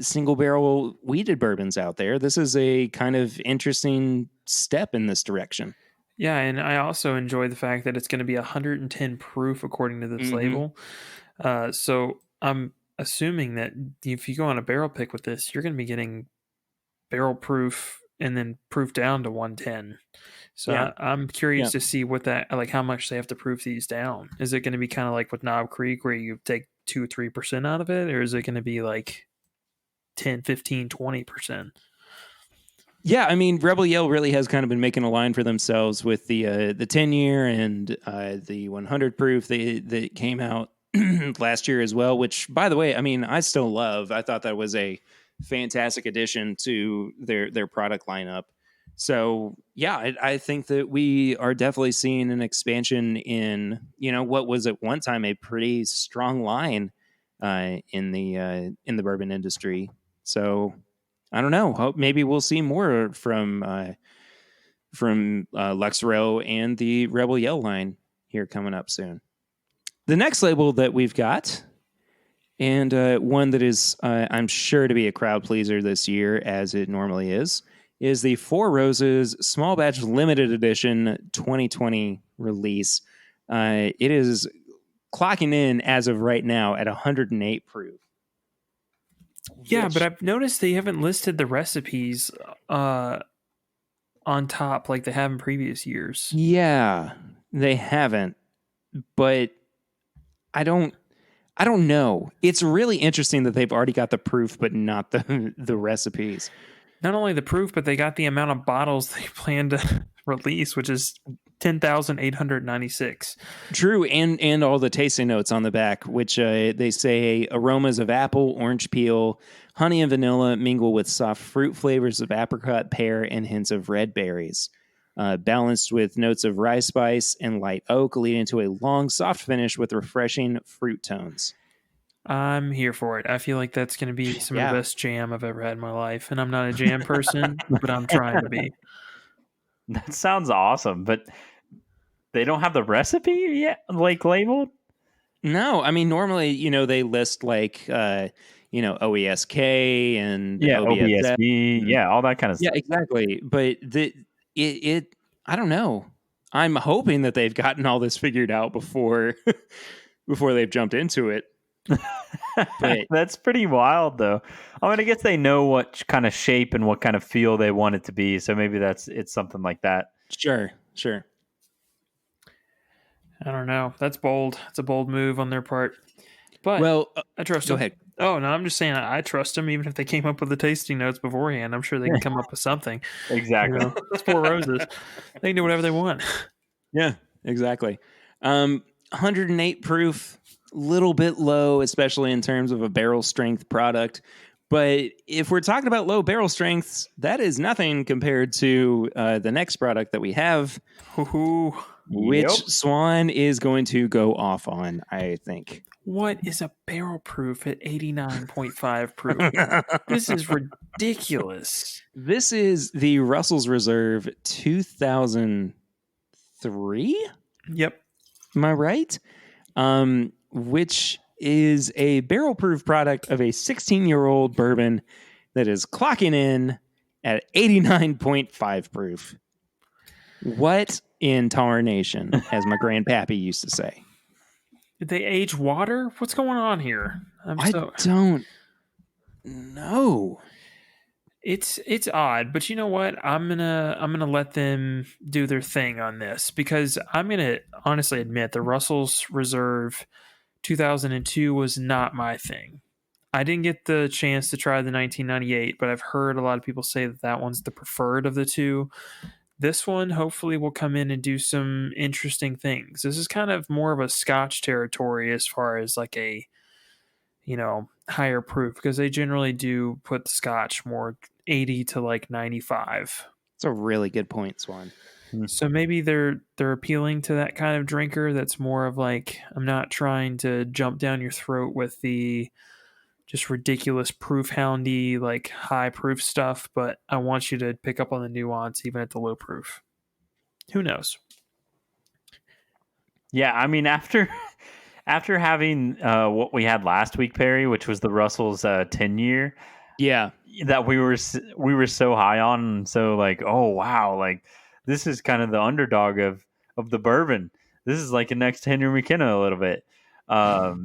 single barrel wheated bourbons out there. This is a kind of interesting step in this direction.
Yeah, and I also enjoy the fact that it's going to be 110 proof according to this label. So I'm assuming that if you go on a barrel pick with this, you're going to be getting barrel proof and then proof down to 110. So yeah. I'm curious to see what that, like how much they have to proof these down. Is it going to be kind of like with Knob Creek where you take 2-3% out of it, or is it going to be like 10, 15, 20%?
Yeah, I mean, Rebel Yell really has kind of been making a line for themselves with the 10-year and the 100 proof that came out last year as well. Which, by the way, I mean, I still love. I thought that was a fantastic addition to their product lineup. So yeah, I think that we are definitely seeing an expansion in what was at one time a pretty strong line in the bourbon industry. So I don't know. Maybe we'll see more from Luxarel and the Rebel Yell line here coming up soon. The next label that we've got, and one that is, I'm sure, to be a crowd pleaser this year, as it normally is the Four Roses Small Batch Limited Edition 2020 release. It is clocking in as of right now at 108 proof.
Yeah, but I've noticed they haven't listed the recipes on top like they have in previous years.
Yeah, they haven't, but I don't know. It's really interesting that they've already got the proof, but not the recipes.
Not only the proof, but they got the amount of bottles they plan to release, which is 10,896.
True, and all the tasting notes on the back, which they say aromas of apple, orange peel, honey, and vanilla mingle with soft fruit flavors of apricot, pear, and hints of red berries. Balanced with notes of rye spice and light oak, leading to a long, soft finish with refreshing fruit tones.
I'm here for it. I feel like that's going to be some of the best jam I've ever had in my life. And I'm not a jam person, but I'm trying to be.
That sounds awesome, but they don't have the recipe yet, like labeled?
No, I mean, normally, they list like, OESK and
OBSB, all that kind of stuff.
Yeah, exactly. But I don't know. I'm hoping that they've gotten all this figured out before they've jumped into it.
But that's pretty wild, though. I mean, I guess they know what kind of shape and what kind of feel they want it to be, so maybe it's something like that.
Sure.
I don't know. That's bold. It's a bold move on their part. But I trust them.
Go ahead.
Oh, no, I'm just saying I trust them. Even if they came up with the tasting notes beforehand, I'm sure they can come up with something.
Exactly.
It's Four Roses. They can do whatever they want.
Yeah, exactly. 108 proof, little bit low, especially in terms of a barrel strength product. But if we're talking about low barrel strengths, that is nothing compared to the next product that we have, which Swan is going to go off on, I think.
What is a barrel proof at 89.5 proof? This is ridiculous.
This is the Russell's Reserve 2003?
Yep.
Am I right? Which is a barrel proof product of a 16-year-old bourbon that is clocking in at 89.5 proof. What in tarnation, as my grandpappy used to say.
Did they age water? What's going on here?
I don't know.
It's odd, but you know what? I'm gonna let them do their thing on this, because I'm gonna honestly admit the Russell's Reserve 2002 was not my thing. I didn't get the chance to try the 1998, but I've heard a lot of people say that one's the preferred of the two. This one hopefully will come in and do some interesting things. This is kind of more of a Scotch territory as far as like a, higher proof, because they generally do put the Scotch more 80 to like 95.
That's a really good point, Swan.
So maybe they're appealing to that kind of drinker that's more of like, I'm not trying to jump down your throat with the just ridiculous proof houndy, like high proof stuff, but I want you to pick up on the nuance even at the low proof. Who knows?
Yeah, I mean, after having what we had last week, Perry, which was the Russell's 10-year, that we were so high on, and so like, oh wow, like this is kind of the underdog of the bourbon. This is like a next Henry McKenna a little bit. I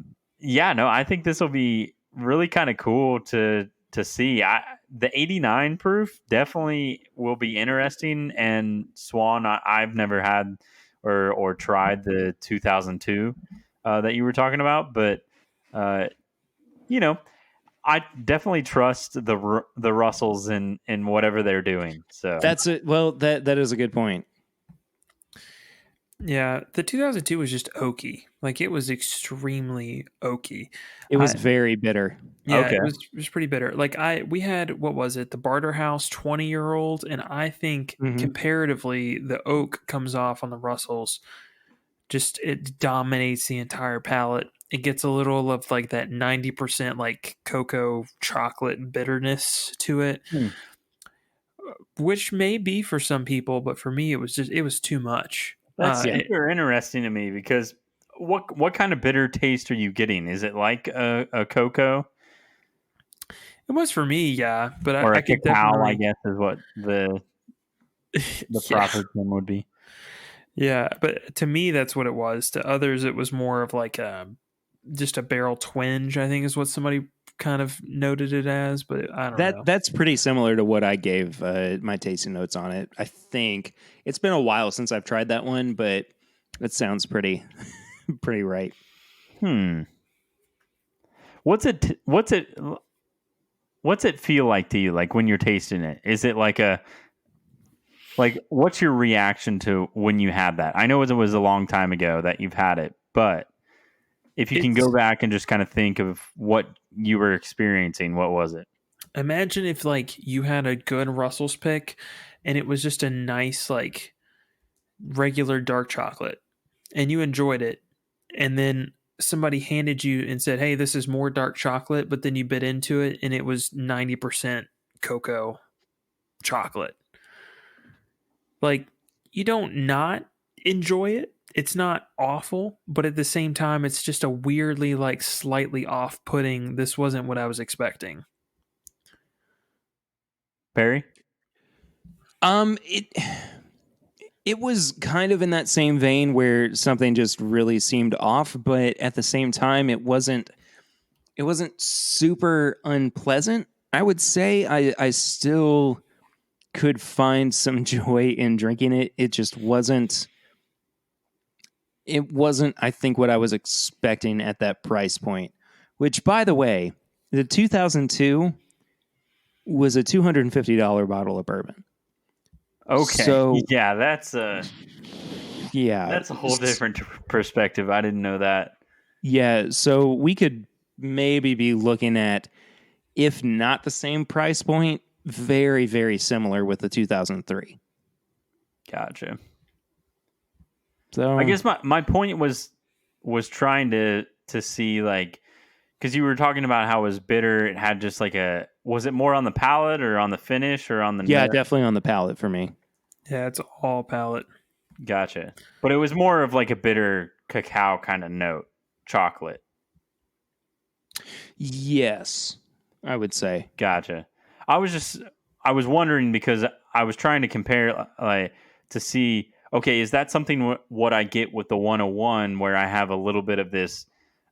think this will be really kind of cool to see. The 89 proof definitely will be interesting. And Swan, I've never had or tried the 2002 that you were talking about, but uh, you know, I definitely trust the Russells in whatever they're doing. So
That's it. Well, that is a good point.
Yeah, the 2002 was just oaky. Like it was extremely oaky.
It was
I
very bitter.
Yeah,
okay,
it was pretty bitter. Like we had what was it? The Barter House 20-year-old, and I think
Mm-hmm.
comparatively the oak comes off on the Russells. Just it dominates the entire palate. It gets a little of like that 90% like cocoa chocolate bitterness to it,
Hmm.
which may be for some people, but for me it was too much.
That's
Yeah.
super interesting to me because what kind of bitter taste are you getting? Is it like a cocoa
It was for me, yeah, but
or
I
a
could
cacao? I
definitely,
guess is what the
yeah,
proper term would be.
yeah. But to me, that's what it was. To others, it was more of like just a barrel twinge. I think is what somebody kind of noted it as, but I don't know.
That's pretty similar to what I gave my tasting notes on it. I think it's been a while since I've tried that one, but it sounds pretty pretty right.
Hmm. What's it? What's it feel like to you? Like when you're tasting it? Is it like what's your reaction to when you had that? I know it was a long time ago that you've had it, but if you can
It's
go back and just kind of think of what you were experiencing, what was it?
Imagine if like you had a good Russell's pick, and it was just a nice like regular dark chocolate, and you enjoyed it, and then somebody handed you and said, "Hey, this is more dark chocolate," but then you bit into it, and it was 90% cocoa chocolate. Like you don't not enjoy it. It's not awful, but at the same time, it's just a weirdly like slightly off-putting. This wasn't what I was expecting.
Barry?
It it was kind of in that same vein where something just really seemed off, but at the same time it wasn't super unpleasant. I would say I still could find some joy in drinking it. It wasn't I think what I was expecting at that price point. Which by the way, the 2002 was a $250 bottle of bourbon.
Okay.
So,
Yeah,
yeah.
that's a whole different perspective. I didn't know that.
Yeah, so we could maybe be looking at, if not the same price point, very, very similar with the 2003.
Gotcha. I
So,
guess my point was trying to see like because you were talking about how it was bitter. It had just like was it more on the palate or on the finish or on the
yeah,
nose?
definitely on the palate for me.
Yeah, it's all palate.
Gotcha. But it was more of like a bitter cacao kind of note, chocolate.
Yes, I would say.
Gotcha. I was wondering because I was trying to compare like to see okay, is that something what I get with the 101 where I have a little bit of this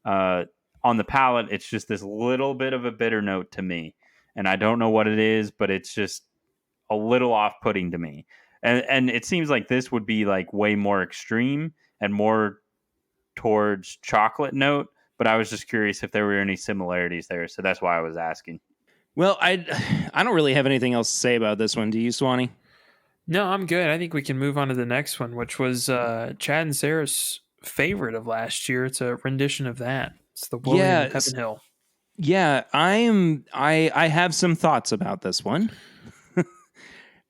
on the palate, it's just this little bit of a bitter note to me. And I don't know what it is, but it's just a little off-putting to me. And it seems like this would be like way more extreme and more towards chocolate note, but I was just curious if there were any similarities there, so that's why I was asking.
Well, I don't really have anything else to say about this one. Do you, Swanee?
No, I'm good. I think we can move on to the next one, which was Chad and Sarah's favorite of last year. It's a rendition of that. It's the William
Yeah,
Heavenhill.
yeah. I have some thoughts about this one.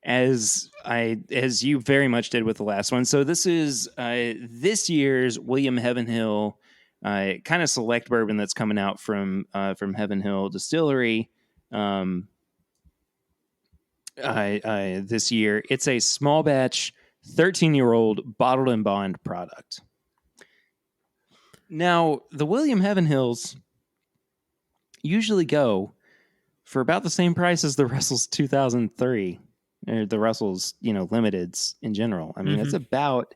As you very much did with the last one. So this is this year's William Heavenhill kind of select bourbon that's coming out from Heavenhill Distillery this year. It's a small batch, 13-year-old bottled and bond product. Now the William Heavenhills usually go for about the same price as the Russell's 2003. Or the Russell's, limiteds in general. I mean, it's
Mm-hmm.
about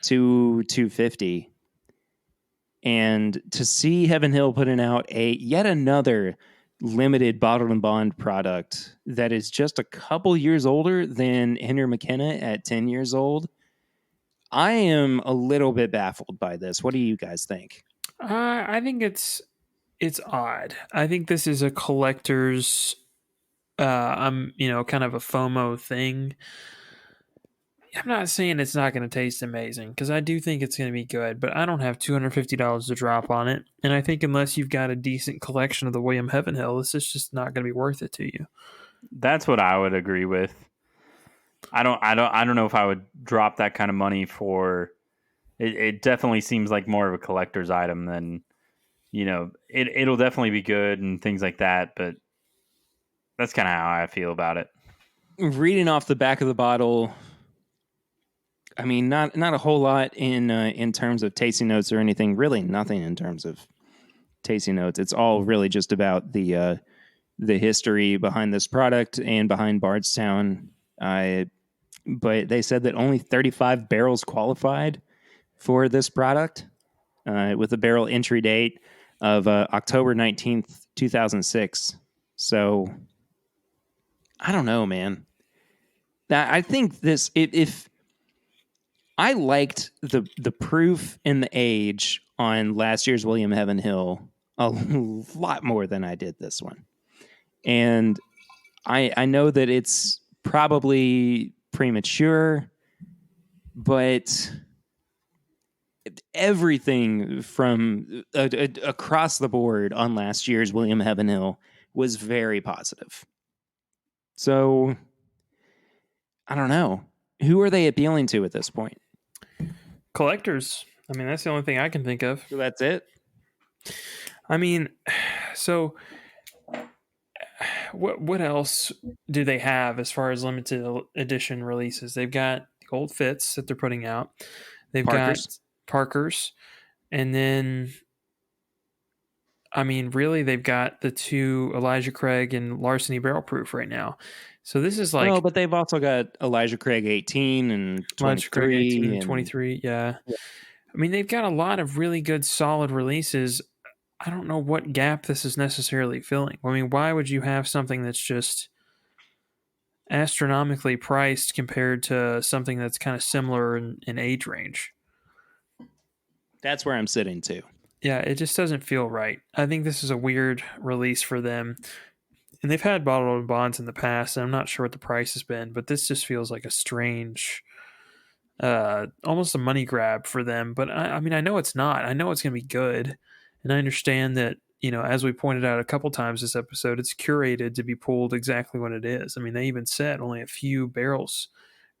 250. And to see Heaven Hill putting out yet another limited bottled and bond product that is just a couple years older than Henry McKenna at 10 years old, I am a little bit baffled by this. What do you guys think?
I think it's it's odd. I think this is a collector's. I'm kind of a FOMO thing. I'm not saying it's not going to taste amazing because I do think it's going to be good, but I don't have $250 to drop on it, and I think unless you've got a decent collection of the William Heaven Hill, this is just not going to be worth it to you.
That's what I would agree with. I don't know if I would drop that kind of money for. It definitely seems like more of a collector's item than, it'll definitely be good and things like that. But that's kind of how I feel about it.
Reading off the back of the bottle, I mean, not a whole lot in terms of tasting notes or anything. Really, nothing in terms of tasting notes. It's all really just about the history behind this product and behind Bardstown. But they said that only 35 barrels qualified for this product, with a barrel entry date of October 19th, 2006. So I don't know, man. I think this, if I liked the proof and the age on last year's William Heaven Hill a lot more than I did this one. And I know that it's probably premature, but everything from across the board on last year's William Heaven Hill was very positive. So I don't know. Who are they appealing to at this point?
Collectors. I mean, that's the only thing I can think of.
So that's it.
I mean, so what else do they have as far as limited edition releases? They've got gold fits that they're putting out. They've got Parkers, and then I mean, really, they've got the two Elijah Craig and Larceny Barrel Proof right now. So this is like,
oh, but they've also got Elijah Craig 18 and 23.
Elijah Craig 18 and 23. Yeah. I mean, they've got a lot of really good, solid releases. I don't know what gap this is necessarily filling. I mean, why would you have something that's just astronomically priced compared to something that's kind of similar in age range?
That's where I'm sitting too.
Yeah, it just doesn't feel right. I think this is a weird release for them. And they've had bottled bonds in the past, and I'm not sure what the price has been, but this just feels like a strange, almost a money grab for them. But I mean, I know it's not. I know it's going to be good. And I understand that, as we pointed out a couple times this episode, it's curated to be pulled exactly when it is. I mean, they even said only a few barrels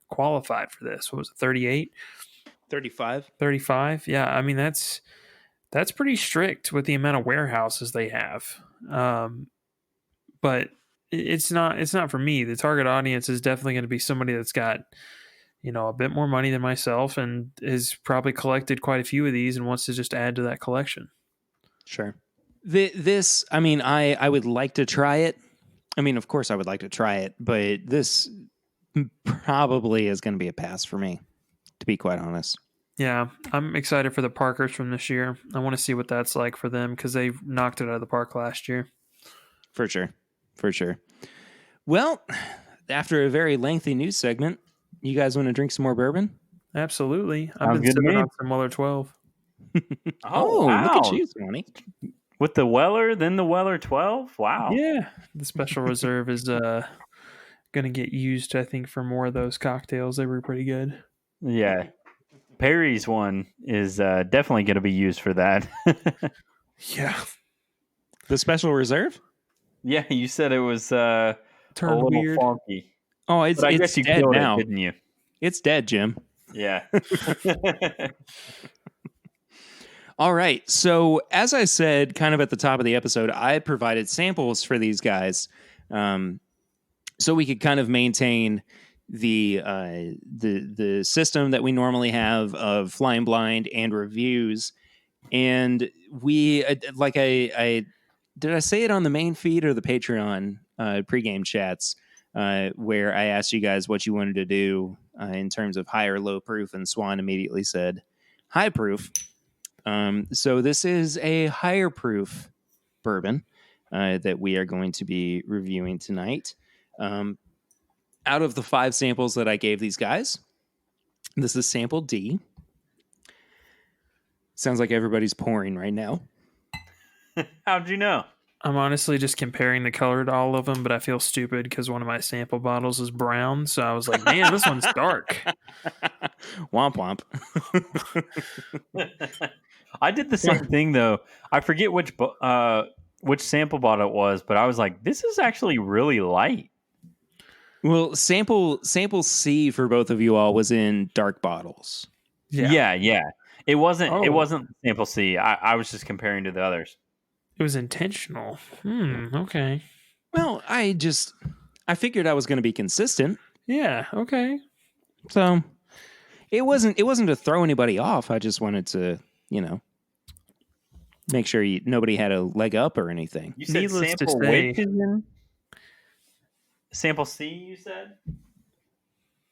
qualified for this. What was it, 38?
35.
35? Yeah, I mean, that's pretty strict with the amount of warehouses they have. But it's not for me. The target audience is definitely going to be somebody that's got, a bit more money than myself and has probably collected quite a few of these and wants to just add to that collection.
Sure. This, I mean, I would like to try it. I mean, of course I would like to try it, but this probably is going to be a pass for me, to be quite honest.
Yeah, I'm excited for the Parkers from this year. I want to see what that's like for them because they knocked it out of the park last year.
For sure. Well, after a very lengthy news segment, you guys want to drink some more bourbon?
Absolutely. I've been sipping on some Weller 12.
Oh, wow. Look at you, Tony.
With the Weller, then the Weller 12? Wow.
Yeah. The Special Reserve is going to get used, I think, for more of those cocktails. They were pretty good.
Yeah. Perry's one is definitely going to be used for that.
Yeah.
The Special Reserve?
Yeah, you said it was a little
weird.
funky.
Oh,
I guess you
dead
killed
now,
it, didn't you?
It's dead, Jim.
Yeah.
All right. So, as I said, kind of at the top of the episode, I provided samples for these guys, so we could kind of maintain the system that we normally have of flying blind and reviews. And we, like I did I say it on the main feed or the Patreon pregame chats, where I asked you guys what you wanted to do in terms of high or low proof, and Swan immediately said high proof. So this is a higher proof bourbon that we are going to be reviewing tonight. Out of the 5 samples that I gave these guys, this is sample D. Sounds like everybody's pouring right now.
How'd you know?
I'm honestly just comparing the color to all of them, but I feel stupid because one of my sample bottles is brown. So I was like, man, this one's dark.
Womp womp.
I did the same thing though. I forget which sample bottle it was, but I was like, this is actually really light.
Well, sample C for both of you all was in dark bottles.
Yeah. It wasn't
Oh.
sample C. I was just comparing to the others.
It was intentional. Okay.
Well, I figured I was going to be consistent.
Yeah, okay.
So it wasn't to throw anybody off. I just wanted to, make sure nobody had a leg up or anything.
You said
Needless to
sample
say-
which is in? Sample C, you said?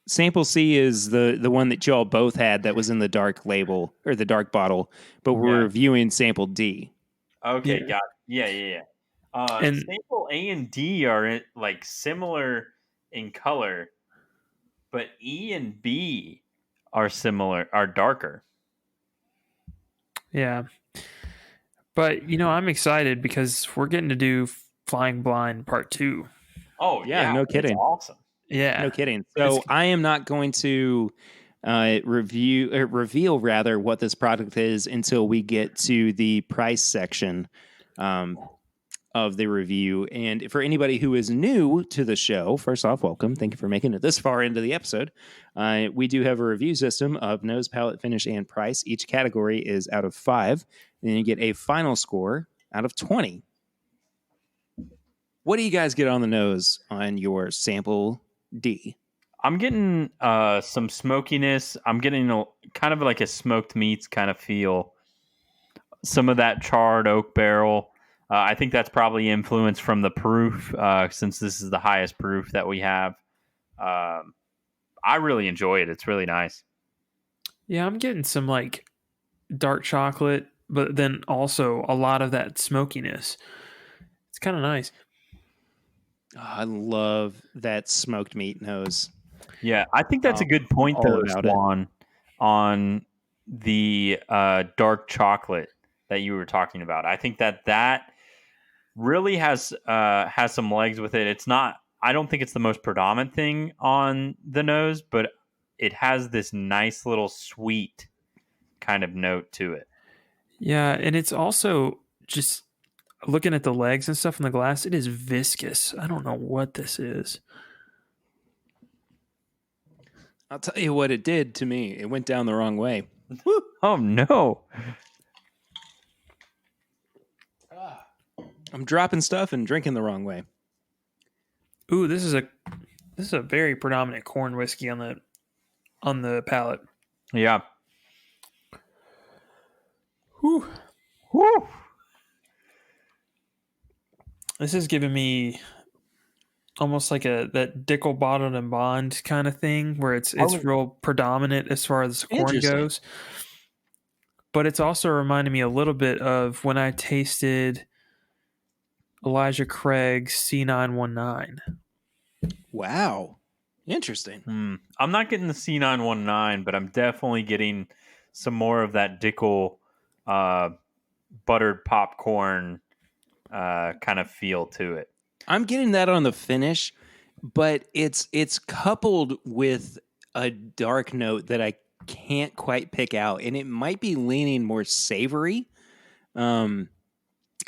Sample C is the one that y'all both had that was in the dark label or the dark bottle, but we're reviewing sample D.
Okay,
Yeah.
got it. Yeah.
And-
sample A and D are like similar in color, but E and B are darker.
Yeah. But, I'm excited because we're getting to do Flying Blind Part 2.
Oh,
Yeah, no kidding.
That's awesome.
Yeah.
No kidding. So I am not going to reveal rather what this product is until we get to the price section of the review. And for anybody who is new to the show, first off, welcome. Thank you for making it this far into the episode. We do have a review system of nose, palate, finish, and price. Each category is out of 5. And then you get a final score out of 20. What do you guys get on the nose on your sample D?
I'm getting some smokiness. I'm getting kind of like a smoked meats kind of feel. Some of that charred oak barrel. I think that's probably influenced from the proof, since this is the highest proof that we have. I really enjoy it. It's really nice.
Yeah, I'm getting some like dark chocolate, but then also a lot of that smokiness. It's kind of nice.
Oh, I love that smoked meat nose.
Yeah, I think that's a good point though, Swan, on the dark chocolate that you were talking about. I think that really has some legs with it. It's not. I don't think it's the most predominant thing on the nose, but it has this nice little sweet kind of note to it.
Yeah, and it's also just looking at the legs and stuff in the glass. It is viscous. I don't know what this is.
I'll tell you what it did to me. It went down the wrong way.
Oh no!
I'm dropping stuff and drinking the wrong way.
Ooh, this is a very predominant corn whiskey on the palate.
Yeah.
Whew.
Woo.
This is giving me almost like that Dickel Bottled and Bond kind of thing, where it's real predominant as far as corn goes. But it's also reminding me a little bit of when I tasted Elijah Craig's C919.
Wow. Interesting.
I'm not getting the C919, but I'm definitely getting some more of that Dickel buttered popcorn kind of feel to it.
I'm getting that on the finish, but it's coupled with a dark note that I can't quite pick out, and it might be leaning more savory, kind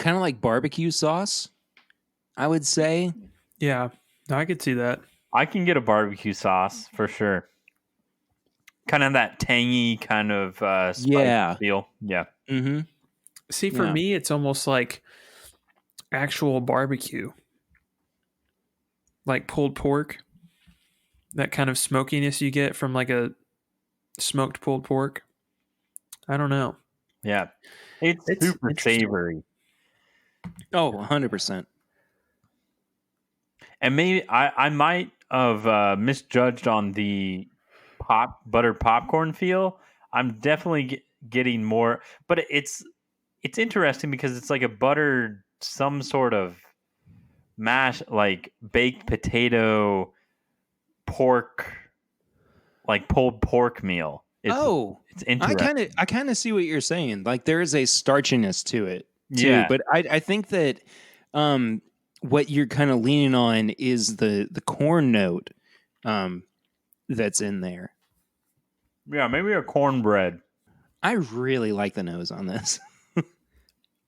of like barbecue sauce, I would say.
Yeah, I could see that.
I can get a barbecue sauce for sure. Kind of that tangy kind of spice feel. Yeah.
Mm-hmm.
See, for me, it's almost like actual barbecue. Like pulled pork. That kind of smokiness you get from like a smoked pulled pork. I don't know.
Yeah. It's super savory.
Oh, 100%.
And maybe I might have misjudged on the buttered popcorn feel. I'm definitely getting more, but it's interesting because it's like a buttered some sort of mash, like baked potato pork, like pulled pork meal. It's interesting.
I kind of see what you're saying. Like there is a starchiness to it. too.
Yeah.
But I think that um, what you're kind of leaning on is the corn note that's in there.
Yeah, maybe a cornbread.
I really like the nose on this.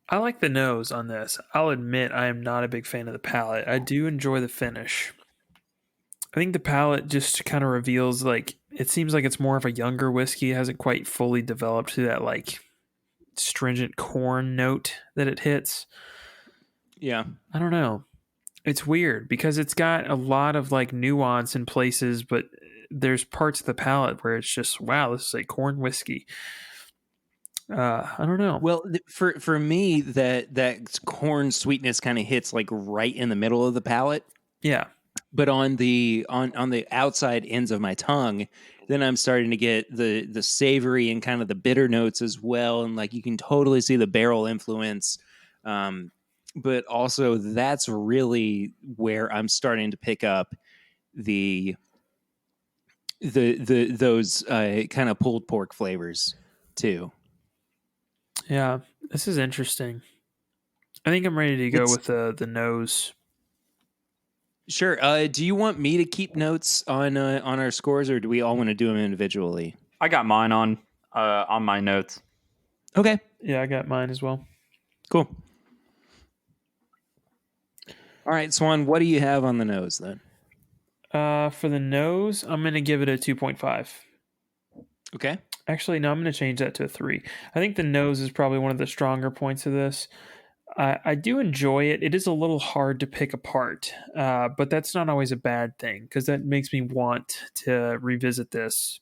I like the nose on this. I'll admit I am not a big fan of the palate. I do enjoy the finish. I think the palate just kind of reveals like it seems like it's more of a younger whiskey. It hasn't quite fully developed to that like stringent corn note that it hits.
Yeah.
I don't know. It's weird because it's got a lot of like nuance in places, but there's parts of the palate where it's just wow, this is a corn whiskey. I don't know.
Well, for me, that corn sweetness kind of hits like right in the middle of the palate,
Yeah,
but on the outside ends of my tongue, then I'm starting to get the savory and kind of the bitter notes as well, and like you can totally see the barrel influence. But also that's really where I'm starting to pick up the those kind of pulled pork flavors too.
yeah. This is interesting. I think I'm ready to go
It's
with the nose.
sure. Do you want me to keep notes on our scores, or do we all want to do them individually?
I got mine on my notes.
Okay,
Yeah, I got mine as well.
cool. All right, Swan. What do you have on the nose then?
For the nose, I'm gonna give it a 2.5.
Okay.
Actually, no, I'm gonna change that to a 3. I think the nose is probably one of the stronger points of this. I do enjoy it. It is a little hard to pick apart, but that's not always a bad thing because that makes me want to revisit this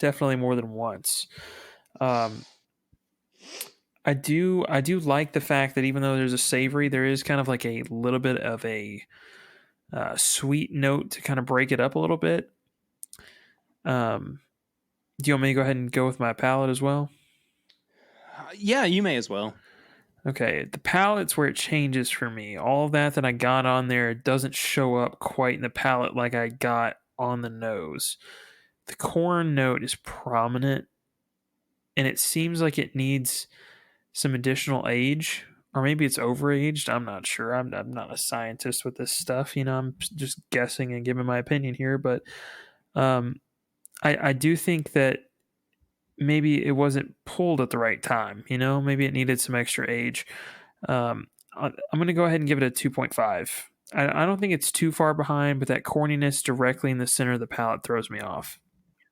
definitely more than once. Um, I do like the fact that even though there's a savory, there is kind of like a little bit of a sweet note to kind of break it up a little bit. Um, do you want me to go ahead and go with my palate as well?
Yeah, you may as well.
Okay, the palate's where it changes for me. All of that I got on there doesn't show up quite in the palate like I got on the nose. The corn note is prominent, and it seems like it needs some additional age, or maybe it's overaged. I'm not sure. I'm not a scientist with this stuff. I'm just guessing and giving my opinion here, but um, I do think that maybe it wasn't pulled at the right time. Maybe it needed some extra age. I'm going to go ahead and give it a 2.5. I don't think it's too far behind, but that corniness directly in the center of the palate throws me off.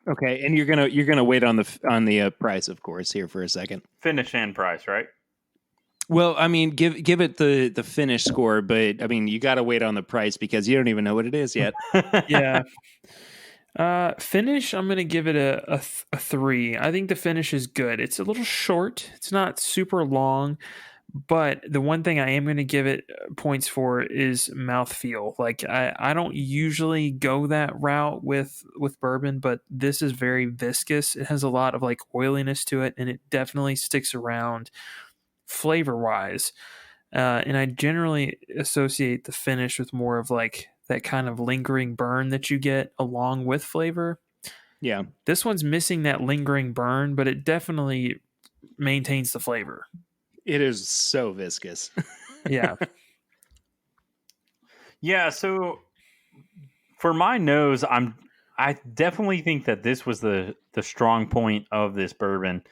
Okay, and you're gonna wait on the price, of course, here for a second.
Finish and price, right?
Well, I mean, give it the finish score, but I mean, you got to wait on the price because you don't even know what it is yet.
Yeah. Finish, I'm going to give it a 3. I think the finish is good. It's a little short. It's not super long, but the one thing I am going to give it points for is mouthfeel. Like I don't usually go that route with bourbon, but this is very viscous. It has a lot of like oiliness to it, and it definitely sticks around flavor wise. And I generally associate the finish with more of like that kind of lingering burn that you get along with flavor.
Yeah,
This one's missing that lingering burn, but it definitely maintains the flavor.
it is so viscous.
Yeah.
Yeah, so for my nose, I definitely think that this was the strong point of this bourbon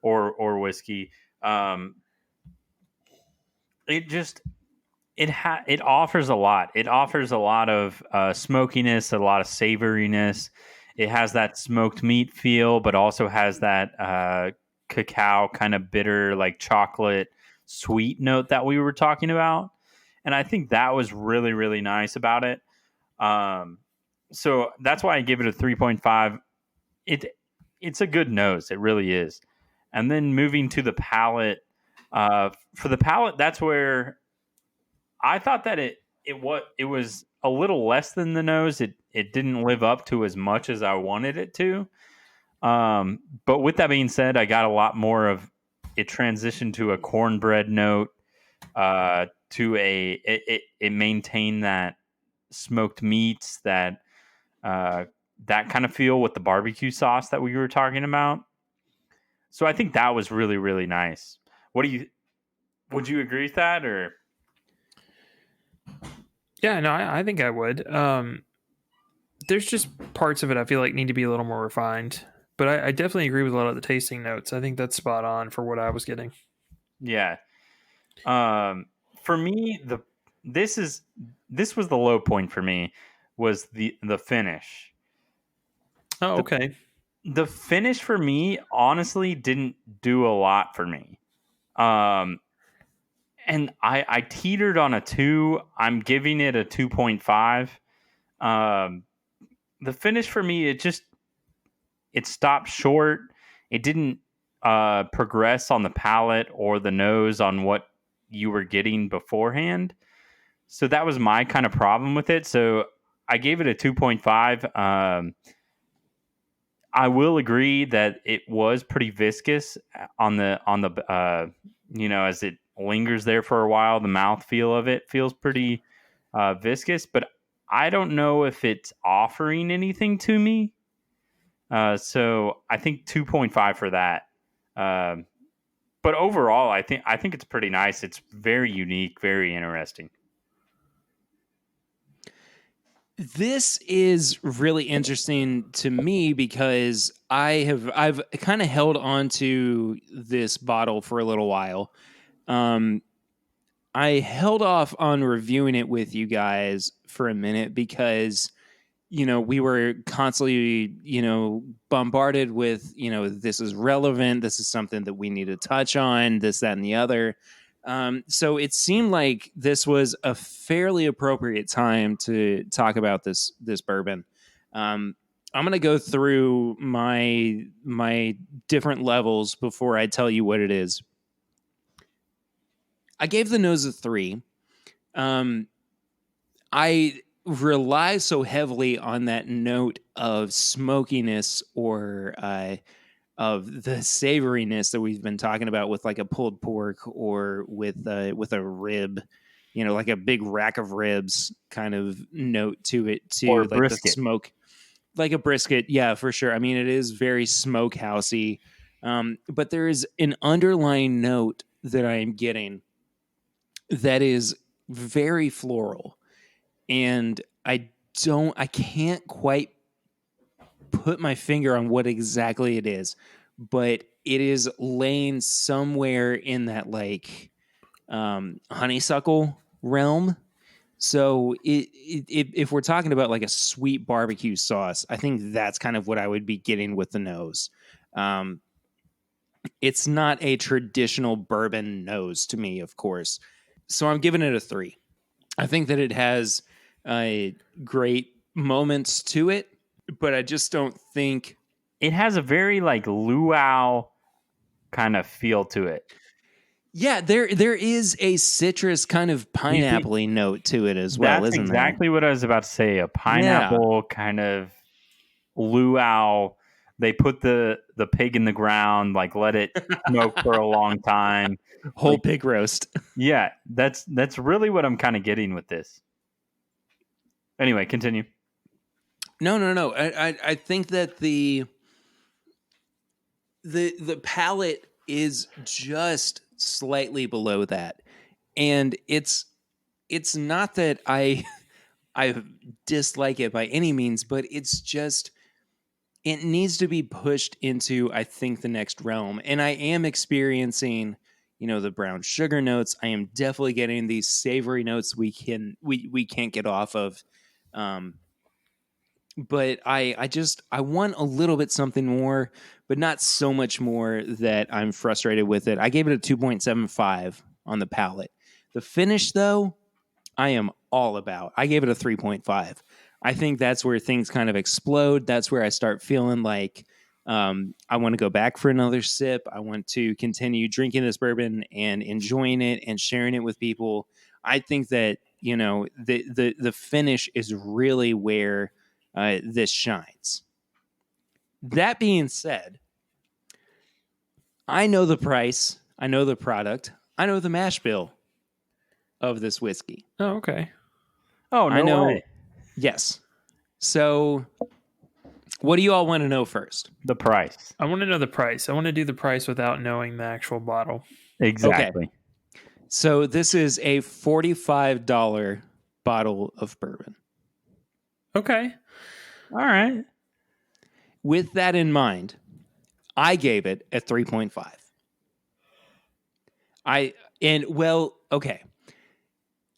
or whiskey. Um, it just it offers a lot. It offers a lot of smokiness, a lot of savoriness. It has that smoked meat feel, but also has that cacao kind of bitter, like chocolate sweet note that we were talking about. And I think that was really, really nice about it. So that's why I give it a 3.5. It's a good nose. It really is. And then moving to the palate, for the palate, that's where I thought that it was a little less than the nose. It didn't live up to as much as I wanted it to. But with that being said, I got a lot more of it transitioned to a cornbread note. It maintained that smoked meats that kind of feel with the barbecue sauce that we were talking about. So I think that was really, really nice. What do you? Would you agree with that, or?
Yeah, no, I think I would. There's just parts of it I feel like need to be a little more refined, but I definitely agree with a lot of the tasting notes. I think that's spot on for what I was getting.
Yeah. For me, this was the low point for me, was the finish.
Oh,
The,
okay.
the finish for me honestly didn't do a lot for me. And I teetered on a 2. I'm giving it a 2.5. The finish for me, it stopped short. It didn't progress on the palate or the nose on what you were getting beforehand. So that was my kind of problem with it. So I gave it a 2.5. I will agree that it was pretty viscous on the as it lingers there for a while. The mouthfeel of it feels pretty viscous, but I don't know if it's offering anything to me. So I think 2.5 for that. But overall, I think it's pretty nice. It's very unique, very interesting.
This is really interesting to me because I've kind of held on to this bottle for a little while. I held off on reviewing it with you guys for a minute because we were constantly bombarded with this is relevant, this is something that we need to touch on, this, that, and the other. So it seemed like this was a fairly appropriate time to talk about this bourbon. I'm going to go through my different levels before I tell you what it is. I gave the nose a 3. I rely so heavily on that note of smokiness or of the savoriness that we've been talking about with like a pulled pork or with a rib, like a big rack of ribs kind of note to it
Or
too, like the
brisket.
smoke, like a brisket. Yeah, for sure. I mean, it is very smokehousey, but there is an underlying note that I am getting that is very floral, and I can't quite put my finger on what exactly it is, but it is laying somewhere in that like honeysuckle realm. So if we're talking about like a sweet barbecue sauce, I think that's kind of what I would be getting with the nose. It's not a traditional bourbon nose to me, of course. So I'm giving it a 3. I think that it has great moments to it, but I just don't think
It has a very like luau kind of feel to it.
Yeah, there is a citrus kind of
Do you think
pineapple-y note to it as well,
that's
isn't there?
exactly what I was about to say? A
Yeah,
pineapple kind of luau. They put the pig in the ground, like let it smoke for a long time.
whole
Like,
pig roast.
yeah, that's really what I'm kind of getting with this. Anyway, continue.
No. I think that the palate is just slightly below that, and it's not that I dislike it by any means, but it's just it needs to be pushed into, I think, the next realm. And I am experiencing, the brown sugar notes. I am definitely getting these savory notes we can't get off of. But I want a little bit something more, but not so much more that I'm frustrated with it. I gave it a 2.75 on the palate. The finish, though, I am all about. I gave it a 3.5. I think that's where things kind of explode. That's where I start feeling like I want to go back for another sip. I want to continue drinking this bourbon and enjoying it and sharing it with people. I think that the finish is really where this shines. That being said, I know the price. I know the product. I know the mash bill of this whiskey.
Oh, okay.
Oh,
I
no
know.
way.
Yes. So, what do you all want to know first?
The price.
I want to know the price. I want to do the price without knowing the actual bottle.
Exactly.
So this is a $45 bottle of bourbon.
Okay.
All right.
With that in mind, I gave it a 3.5. Okay.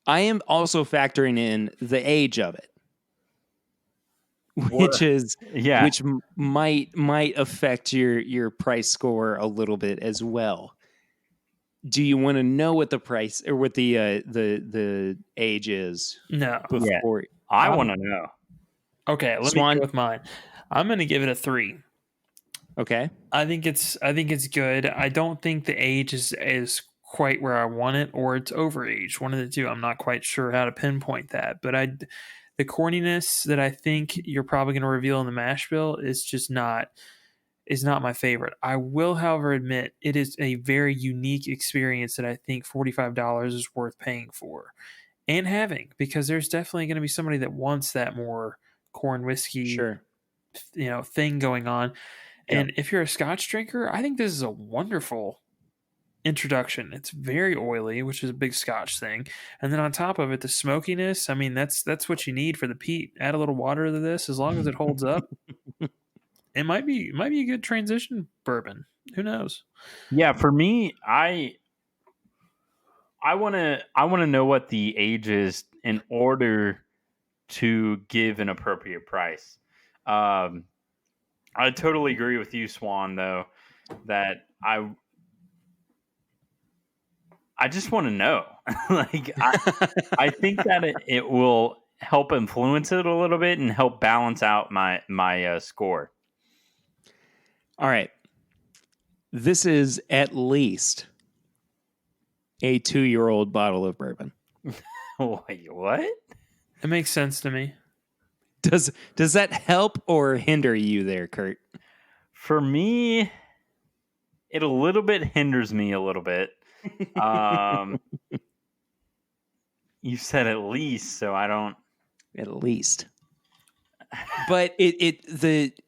I am also factoring in the age of it,
What? Yeah.
which might affect your price score a little bit as well. Do you want to know what the price or what the age is
No.
Yeah.
before
I want to know.
Okay, let me
Swan?
go with mine. I'm going to give it a 3.
Okay.
I think it's good. I don't think the age is quite where I want it, or it's overaged. One of the two. I'm not quite sure how to pinpoint that, but the corniness that I think you're probably going to reveal in the mash bill is not my favorite. I will, however, admit it is a very unique experience that I think $45 is worth paying for and having, because there's definitely going to be somebody that wants that more corn whiskey,
Sure.
thing going on.
Yeah.
And if you're a Scotch drinker, I think this is a wonderful introduction. It's very oily, which is a big Scotch thing, and then on top of it, the smokiness. I mean, that's what you need for the peat. Add a little water to this, as long as it holds up. It might be a good transition bourbon. Who knows?
Yeah, for me, I want to know what the age is in order to give an appropriate price. Um, I totally agree with you, Swan, though, that I just want to know. Like I think that it will help influence it a little bit and help balance out my score.
All right. This is at least a 2-year-old bottle of bourbon.
Wait, what?
It makes sense to me.
Does that help or hinder you there, Kurt?
For me, it a little bit hinders me a little bit. You said at least, so I don't.
At least. But it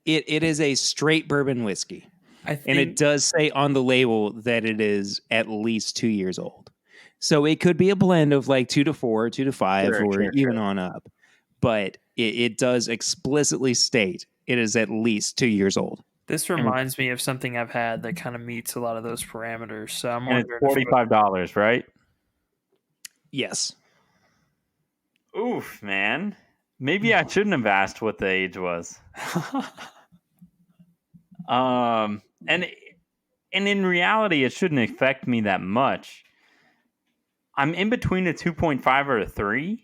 is a straight bourbon whiskey.
I think,
And it does say on the label that it is at least 2 years old. So it could be a blend of like 2 to 4, 2 to 5, or even on up. But it does explicitly state it is at least 2 years old.
this reminds me of something I've had that kind of meets a lot of those parameters. So I'm
And it's
wondering
$45, right?
Yes.
Oof, man. Maybe I shouldn't have asked what the age was. And in reality, it shouldn't affect me that much. I'm in between a 2.5 or a 3.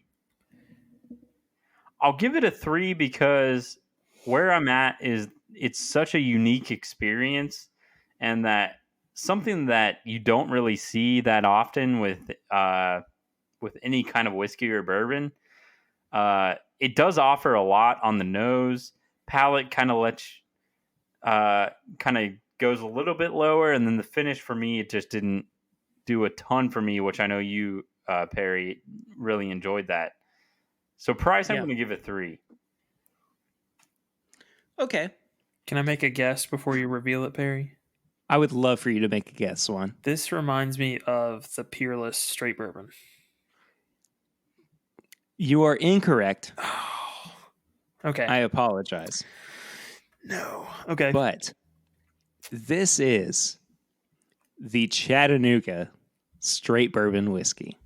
I'll give it a 3 because where I'm at is it's such a unique experience, and that something that you don't really see that often with any kind of whiskey or bourbon. It does offer a lot on the nose. Palate kind of kind of goes a little bit lower, and then the finish for me, it just didn't do a ton for me, which I know you, Perry, really enjoyed that. So price, I'm
Yeah.
going to give it 3.
Okay.
Can I make a guess before you reveal it, Perry?
I would love for you to make a guess, Swan.
This reminds me of the Peerless Straight Bourbon.
You are incorrect.
Okay.
I apologize.
No. Okay.
But this is the Chattanooga Straight Bourbon Whiskey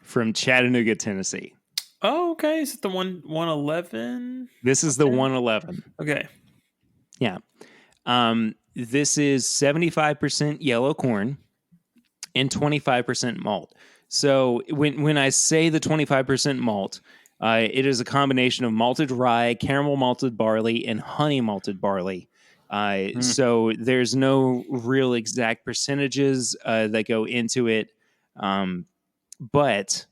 from Chattanooga, Tennessee.
Oh, okay. Is it the 111?
This is the 111.
Okay.
Yeah. This is 75% yellow corn and 25% malt. So when I say the 25% malt, it is a combination of malted rye, caramel malted barley, and honey malted barley. So there's no real exact percentages that go into it. But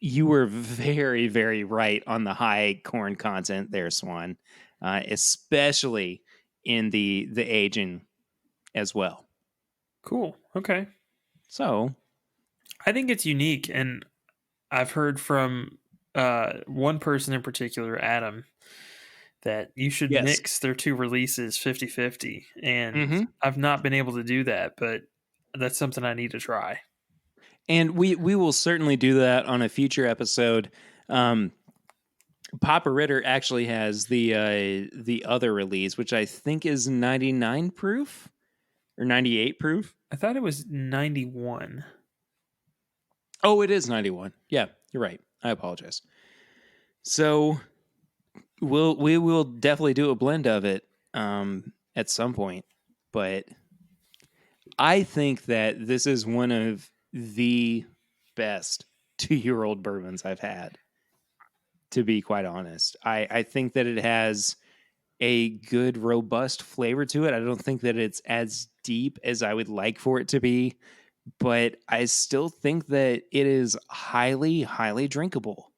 you were very, very right on the high corn content there, Swan, especially in the aging as well.
Cool. Okay.
So
I think it's unique, and I've heard from one person in particular, Adam, that you should
Yes.
mix their two releases 50-50. And
Mhm.
I've not been able to do that, but that's something I need to try.
And we will certainly do that on a future episode. Papa Ritter actually has the other release, which I think is 99 proof or 98 proof.
I thought it was 91.
Oh, it is 91. Yeah, you're right. I apologize. So we will definitely do a blend of it at some point, but I think that this is one of the best 2-year-old bourbons I've had. To be quite honest, I think that it has a good, robust flavor to it. I don't think that it's as deep as I would like for it to be, but I still think that it is highly, highly drinkable.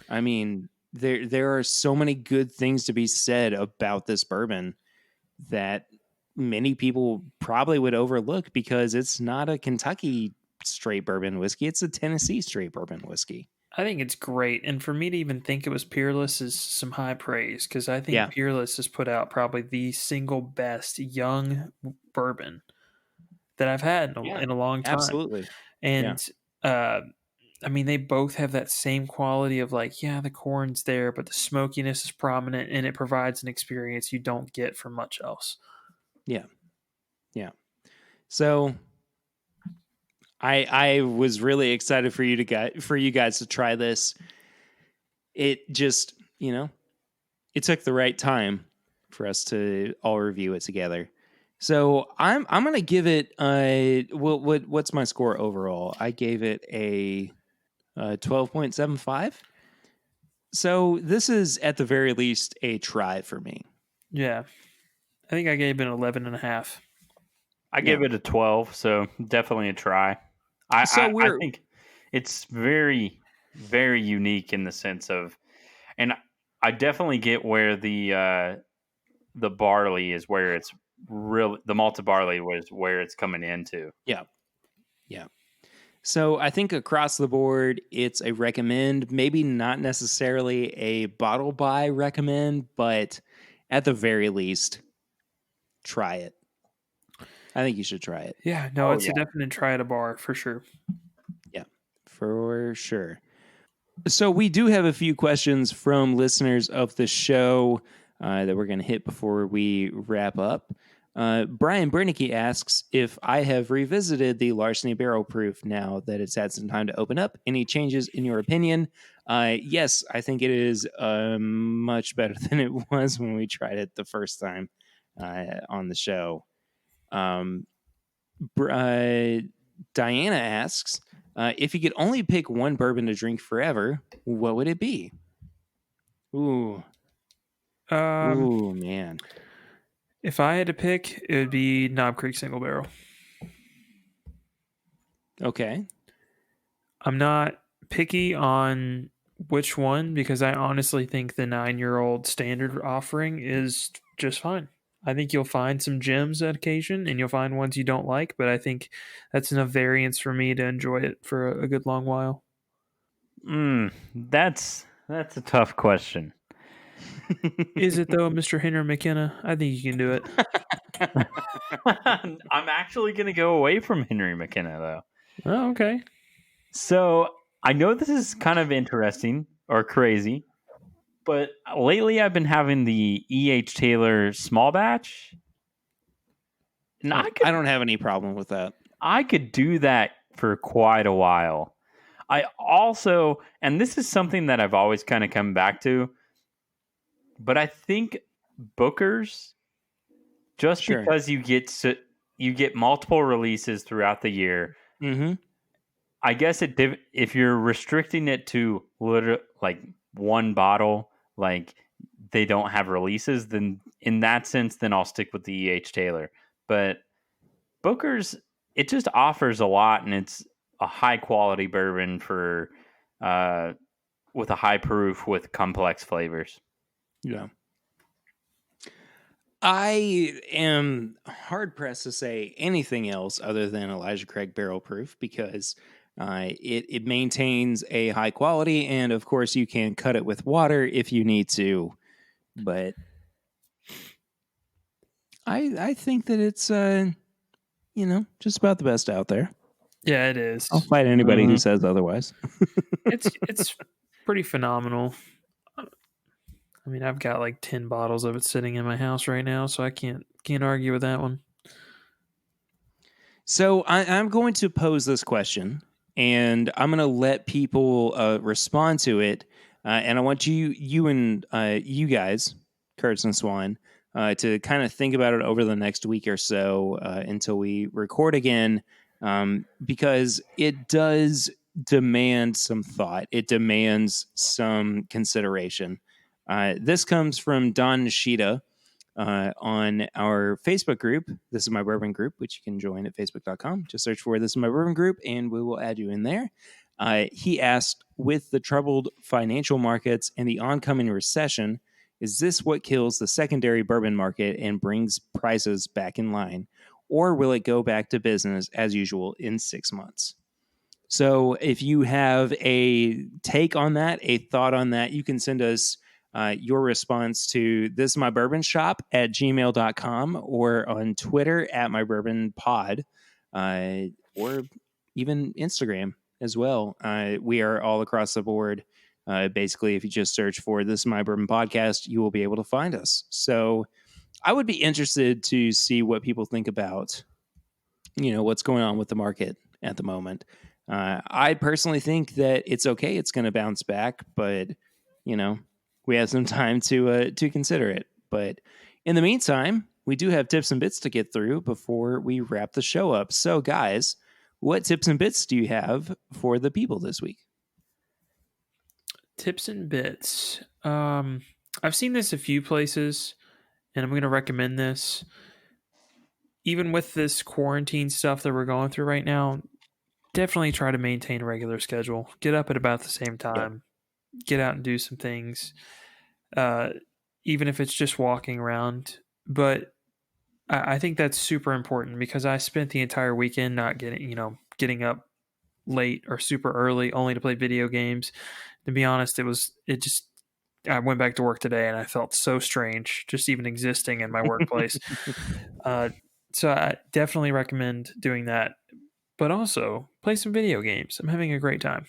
I mean, there are so many good things to be said about this bourbon that many people probably would overlook because it's not a Kentucky straight bourbon whiskey. It's a Tennessee straight bourbon whiskey.
I think it's great. And for me to even think it was Peerless is some high praise because I think
Yeah.
Peerless has put out probably the single best young bourbon that I've had in a long time.
Absolutely.
And I mean, they both have that same quality of like, yeah, the corn's there, but the smokiness is prominent and it provides an experience you don't get from much else.
Yeah. Yeah. So I was really excited for you guys to try this. It just, it took the right time for us to all review it together. So I'm gonna give it what's my score overall? I gave it a 12.75. So this is at the very least a try for me.
Yeah. I think I gave it an 11 and a half.
I give it a 12, so definitely a try. I think it's very, very unique in the sense of, and I definitely get where the barley is where it's really, the malted barley was where it's coming into.
Yeah. Yeah. So I think across the board, it's a recommend, maybe not necessarily a bottle buy recommend, but at the very least, try it. I think you should try it.
Yeah, no, it's a definite try at a bar for sure.
Yeah, for sure. So we do have a few questions from listeners of the show that we're going to hit before we wrap up. Brian Bernicke asks if I have revisited the Larceny Barrel Proof now that it's had some time to open up. Any changes in your opinion? Yes, I think it is much better than it was when we tried it the first time on the show. Diana asks if you could only pick one bourbon to drink forever, what would it be? Ooh, man.
If I had to pick, it would be Knob Creek Single Barrel.
Okay.
I'm not picky on which one because I honestly think the 9-year-old standard offering is just fine. I think you'll find some gems at occasion and you'll find ones you don't like, but I think that's enough variance for me to enjoy it for a good long while.
That's a tough question.
Is it though, Mr. Henry McKenna? I think you can do it.
I'm actually going to go away from Henry McKenna, though.
Oh, okay.
So I know this is kind of interesting or crazy, but lately I've been having the E.H. Taylor small batch.
And I don't have any problem with that.
I could do that for quite a while. I also, and this is something that I've always kind of come back to, but I think Booker's, just because you get multiple releases throughout the year, I guess if you're restricting it to like one bottle, like they don't have releases, then in that sense, then I'll stick with the E.H. Taylor. But Booker's, it just offers a lot, and it's a high quality bourbon for with a high proof with complex flavors.
Yeah. I am hard pressed to say anything else other than Elijah Craig Barrel Proof because it maintains a high quality, and of course you can cut it with water if you need to. But I think that it's just about the best out there.
Yeah, it is.
I'll fight anybody who
Mhm.
says otherwise.
It's pretty phenomenal. I mean, I've got like 10 bottles of it sitting in my house right now, so I can't argue with that one.
So I'm going to pose this question, and I'm going to let people respond to it. And I want you guys, Kurtz and Swan, to kind of think about it over the next week or so until we record again, because it does demand some thought. It demands some consideration. This comes from Don Nishida on our Facebook group. This is my bourbon group, which you can join at facebook.com. Just search for This is my bourbon group, and we will add you in there. He asked, with the troubled financial markets and the oncoming recession, is this what kills the secondary bourbon market and brings prices back in line? Or will it go back to business as usual in 6 months? So if you have a take on that, a thought on that, you can send us your response to this my bourbon shop at gmail.com or on Twitter at my bourbon pod or even Instagram as well. We are all across the board. Basically, if you just search for this my bourbon podcast, you will be able to find us. So I would be interested to see what people think about, what's going on with the market at the moment. I personally think that it's okay. It's going to bounce back, but we have some time to consider it. But in the meantime, we do have tips and bits to get through before we wrap the show up. So, guys, what tips and bits do you have for the people this week?
Tips and bits. I've seen this a few places, and I'm going to recommend this. Even with this quarantine stuff that we're going through right now, definitely try to maintain a regular schedule. Get up at about the same time. Yep. Get out and do some things, even if it's just walking around. But I think that's super important because I spent the entire weekend not getting up late or super early only to play video games. To be honest, I went back to work today and I felt so strange just even existing in my workplace. So I definitely recommend doing that. But also play some video games. I'm having a great time.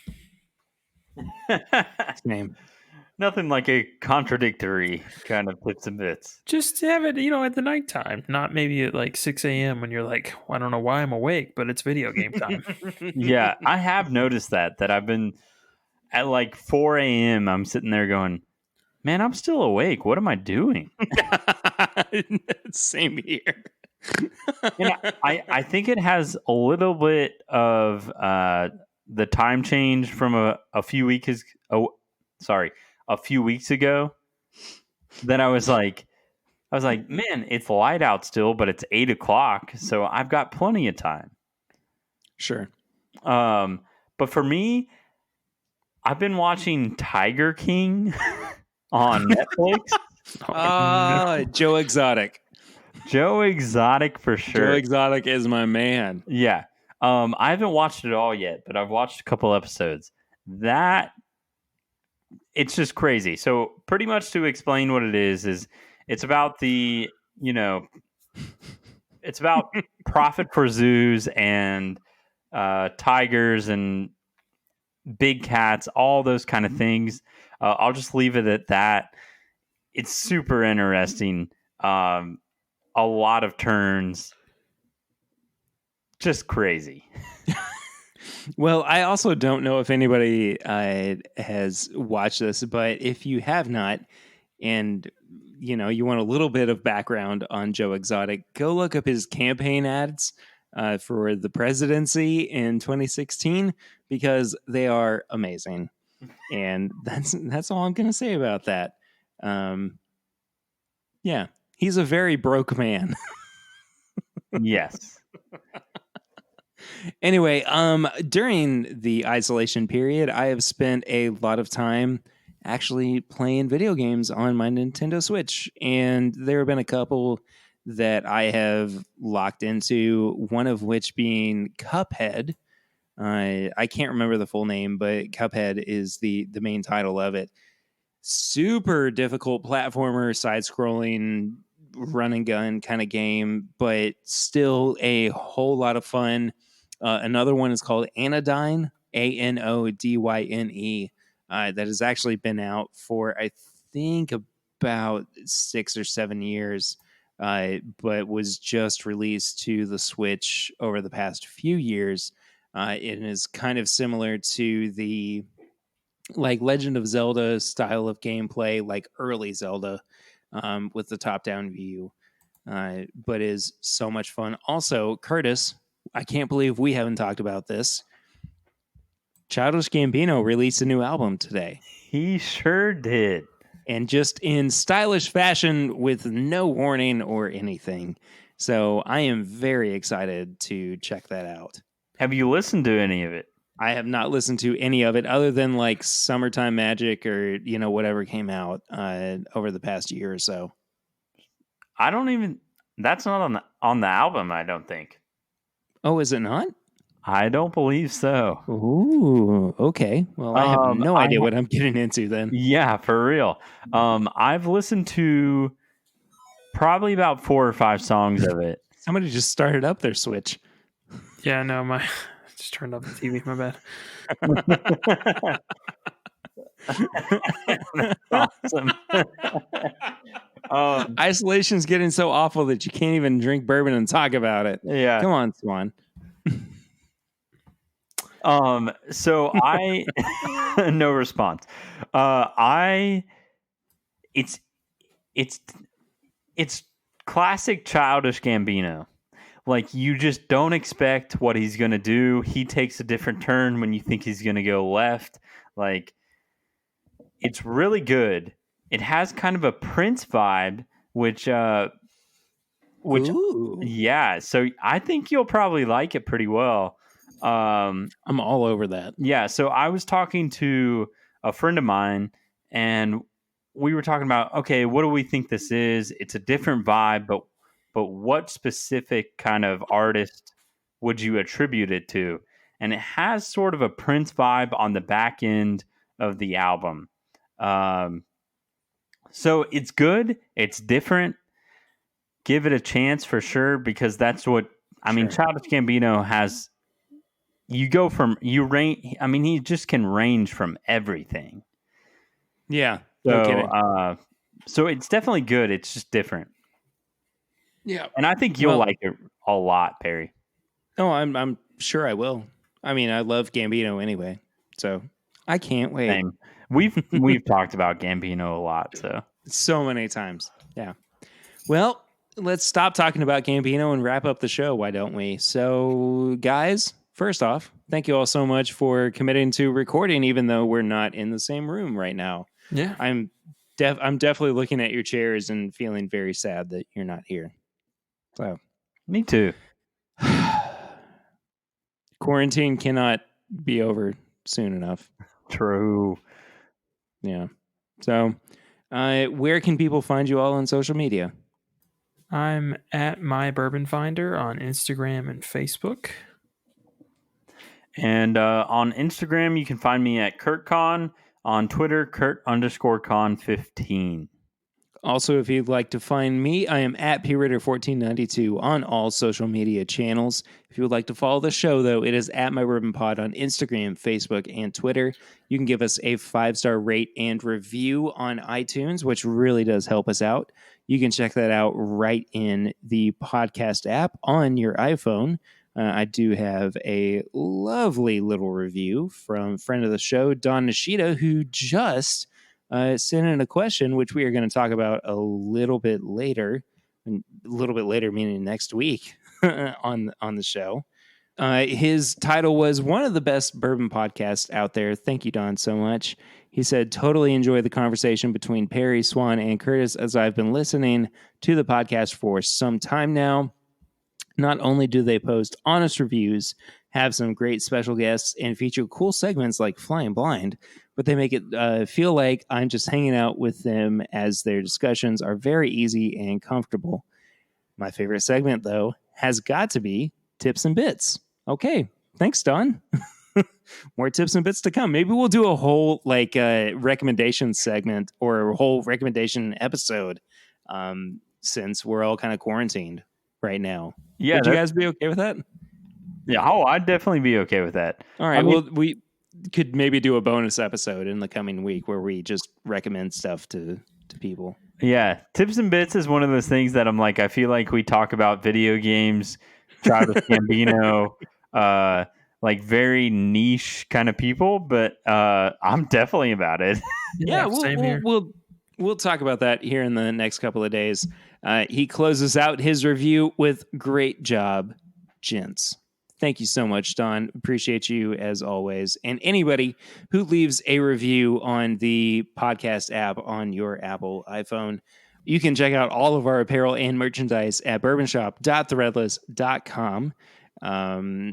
Same.
Nothing like a contradictory kind of tips and bits.
Just have it, at the nighttime, not maybe at like 6 a.m. when you're like, I don't know why I'm awake, but it's video game time.
Yeah, I have noticed that I've been at like 4 a.m. I'm sitting there going, man, I'm still awake. What am I doing?
Same here.
And I think it has a little bit of the time change from a few weeks ago. Then I was like, man, it's light out still, but it's 8 o'clock, so I've got plenty of time.
Sure.
But for me, I've been watching Tiger King on Netflix.
Joe Exotic.
Joe Exotic for sure.
Joe Exotic is my man.
Yeah. I haven't watched it all yet, but I've watched a couple episodes. It's just crazy. So pretty much to explain what it is it's about it's about profit for zoos and tigers and big cats, all those kind of things. I'll just leave it at that. It's super interesting. A lot of turns. Just crazy.
Well, I also don't know if anybody has watched this, but if you have not, and you want a little bit of background on Joe Exotic, go look up his campaign ads for the presidency in 2016 because they are amazing, and that's all I'm going to say about that. Yeah, he's a very broke man.
Yes.
Anyway, during the isolation period, I have spent a lot of time actually playing video games on my Nintendo Switch, and there have been a couple that I have locked into, one of which being Cuphead. I can't remember the full name, but Cuphead is the main title of it. Super difficult platformer, side-scrolling, run and gun kind of game, but still a whole lot of fun. Another one is called Anodyne, Anodyne. That has actually been out for, I think, about 6 or 7 years, but was just released to the Switch over the past few years. It is kind of similar to the like Legend of Zelda style of gameplay, like early Zelda, with the top-down view, but is so much fun. Also, Curtis, I can't believe we haven't talked about this. Childish Gambino released a new album today.
He sure did.
And just in stylish fashion with no warning or anything. So I am very excited to check that out.
Have you listened to any of it?
I have not listened to any of it other than like Summertime Magic or, whatever came out over the past year or so.
I don't even. That's not on the album. I don't think.
Oh, is it not?
I don't believe so.
Ooh, okay. Well, I have no idea what I'm getting into then.
Yeah, for real. I've listened to probably about 4 or 5 songs of it.
Somebody just started up their Switch.
Yeah, no, I just turned off the TV. My
That's awesome.
Isolation's getting so awful that you can't even drink bourbon and talk about it.
Yeah.
Come on, Swan.
So I no response. It's classic Childish Gambino. Like, you just don't expect what he's going to do. He takes a different turn when you think he's going to go left. Like, it's really good. It has kind of a Prince vibe, which
Ooh.
yeah, so I think you'll probably like it pretty well.
I'm all over that.
Yeah, so I was talking to a friend of mine, and we were talking about, okay, what do we think this is? It's a different vibe, but what specific kind of artist would you attribute it to? And it has sort of a Prince vibe on the back end of the album. So it's good. It's different. Give it a chance for sure, because that's what I mean. Childish Gambino has. He just can range from everything.
Yeah.
So,
No kidding.
So it's definitely good. It's just different.
Yeah.
And I think you'll like it a lot, Perry.
Oh, I'm sure I will. I mean, I love Gambino anyway, so I can't wait.
Same. We've talked about Gambino a lot,
so many times. Yeah. Well, let's stop talking about Gambino and wrap up the show. Why don't we? So, guys, first off, thank you all so much for committing to recording, even though we're not in the same room right now.
Yeah.
I'm definitely looking at your chairs and feeling very sad that you're not here. So,
me too.
Quarantine cannot be over soon enough.
True.
Yeah. So, where can people find you all on social media?
I'm at My Bourbon Finder on Instagram and Facebook.
And on Instagram, you can find me at KurtCon. On Twitter, Kurt_Con15.
Also, if you'd like to find me, I am at PRitter1492 on all social media channels. If you would like to follow the show, though, it is at My Bourbon Pod on Instagram, Facebook, and Twitter. You can give us a 5-star rate and review on iTunes, which really does help us out. You can check that out right in the podcast app on your iPhone. I do have a lovely little review from friend of the show, Don Nishida, who just sent in a question, which we are going to talk about a little bit later. A little bit later, meaning next week on the show. His title was one of the best bourbon podcasts out there. Thank you, Don, so much. He said, totally enjoy the conversation between Perry, Swan, and Curtis as I've been listening to the podcast for some time now. Not only do they post honest reviews, have some great special guests, and feature cool segments like Flying Blind, but they make it feel like I'm just hanging out with them, as their discussions are very easy and comfortable. My favorite segment, though, has got to be Tips and Bits. Okay, thanks, Don. More tips and bits to come. Maybe we'll do a whole recommendation segment or a whole recommendation episode, since we're all kind of quarantined right now.
Yeah,
would you guys be okay with that?
Yeah, I'd definitely be okay with that.
All right. Well, we could maybe do a bonus episode in the coming week where we just recommend stuff to people.
Yeah, Tips and Bits is one of those things that I'm like, I feel like we talk about video games, Childish Gambino, like very niche kind of people, but I'm definitely about it.
Yeah,
same here.
we'll talk about that here in the next couple of days. He closes out his review with "Great job, gents." Thank you so much, Don. Appreciate you as always. And anybody who leaves a review on the podcast app on your Apple iPhone, you can check out all of our apparel and merchandise at bourbonshop.threadless.com.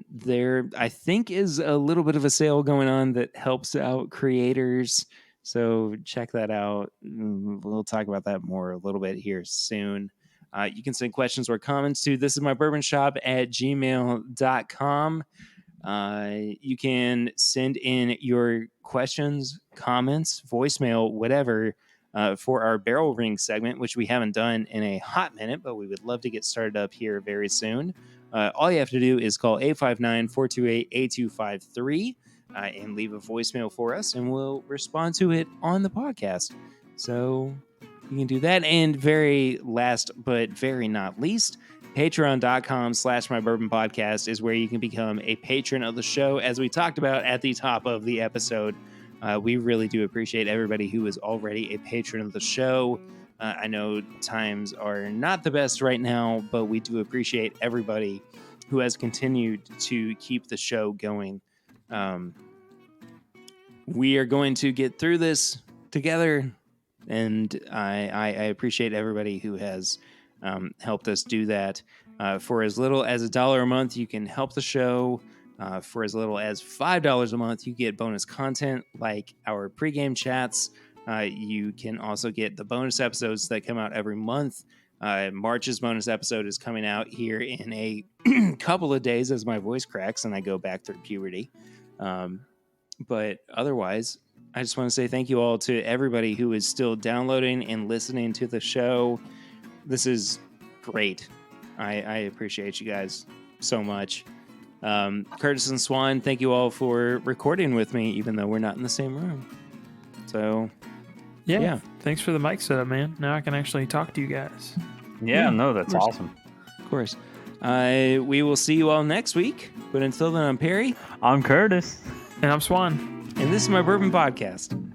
There, I think, is a little bit of a sale going on that helps out creators. So check that out. We'll talk about that more a little bit here soon. You can send questions or comments to thisismybourbonshop@gmail.com. You can send in your questions, comments, voicemail, whatever, for our barrel ring segment, which we haven't done in a hot minute, but we would love to get started up here very soon. All you have to do is call 859-428-8253 and leave a voicemail for us, and we'll respond to it on the podcast. So you can do that. And very last, but very not least, patreon.com/mybourbonpodcast is where you can become a patron of the show. As we talked about at the top of the episode, we really do appreciate everybody who is already a patron of the show. I know times are not the best right now, but we do appreciate everybody who has continued to keep the show going. We are going to get through this together, and I appreciate everybody who has helped us do that. For as little as $1 a month, you can help the show. For as little as $5 a month, you get bonus content like our pregame chats. You can also get the bonus episodes that come out every month. March's bonus episode is coming out here in a couple of days as my voice cracks and I go back through puberty. But otherwise, I just want to say thank you all to everybody who is still downloading and listening to the show. This is great. I appreciate you guys so much. Curtis and Swan, thank you all for recording with me, even though we're not in the same room. So,
yeah. Thanks for the mic setup, man. Now I can actually talk to you guys.
Yeah, no, that's awesome.
Of course. We will see you all next week. But until then, I'm Perry.
I'm Curtis.
And I'm Swan.
And this is my Bourbon Podcast.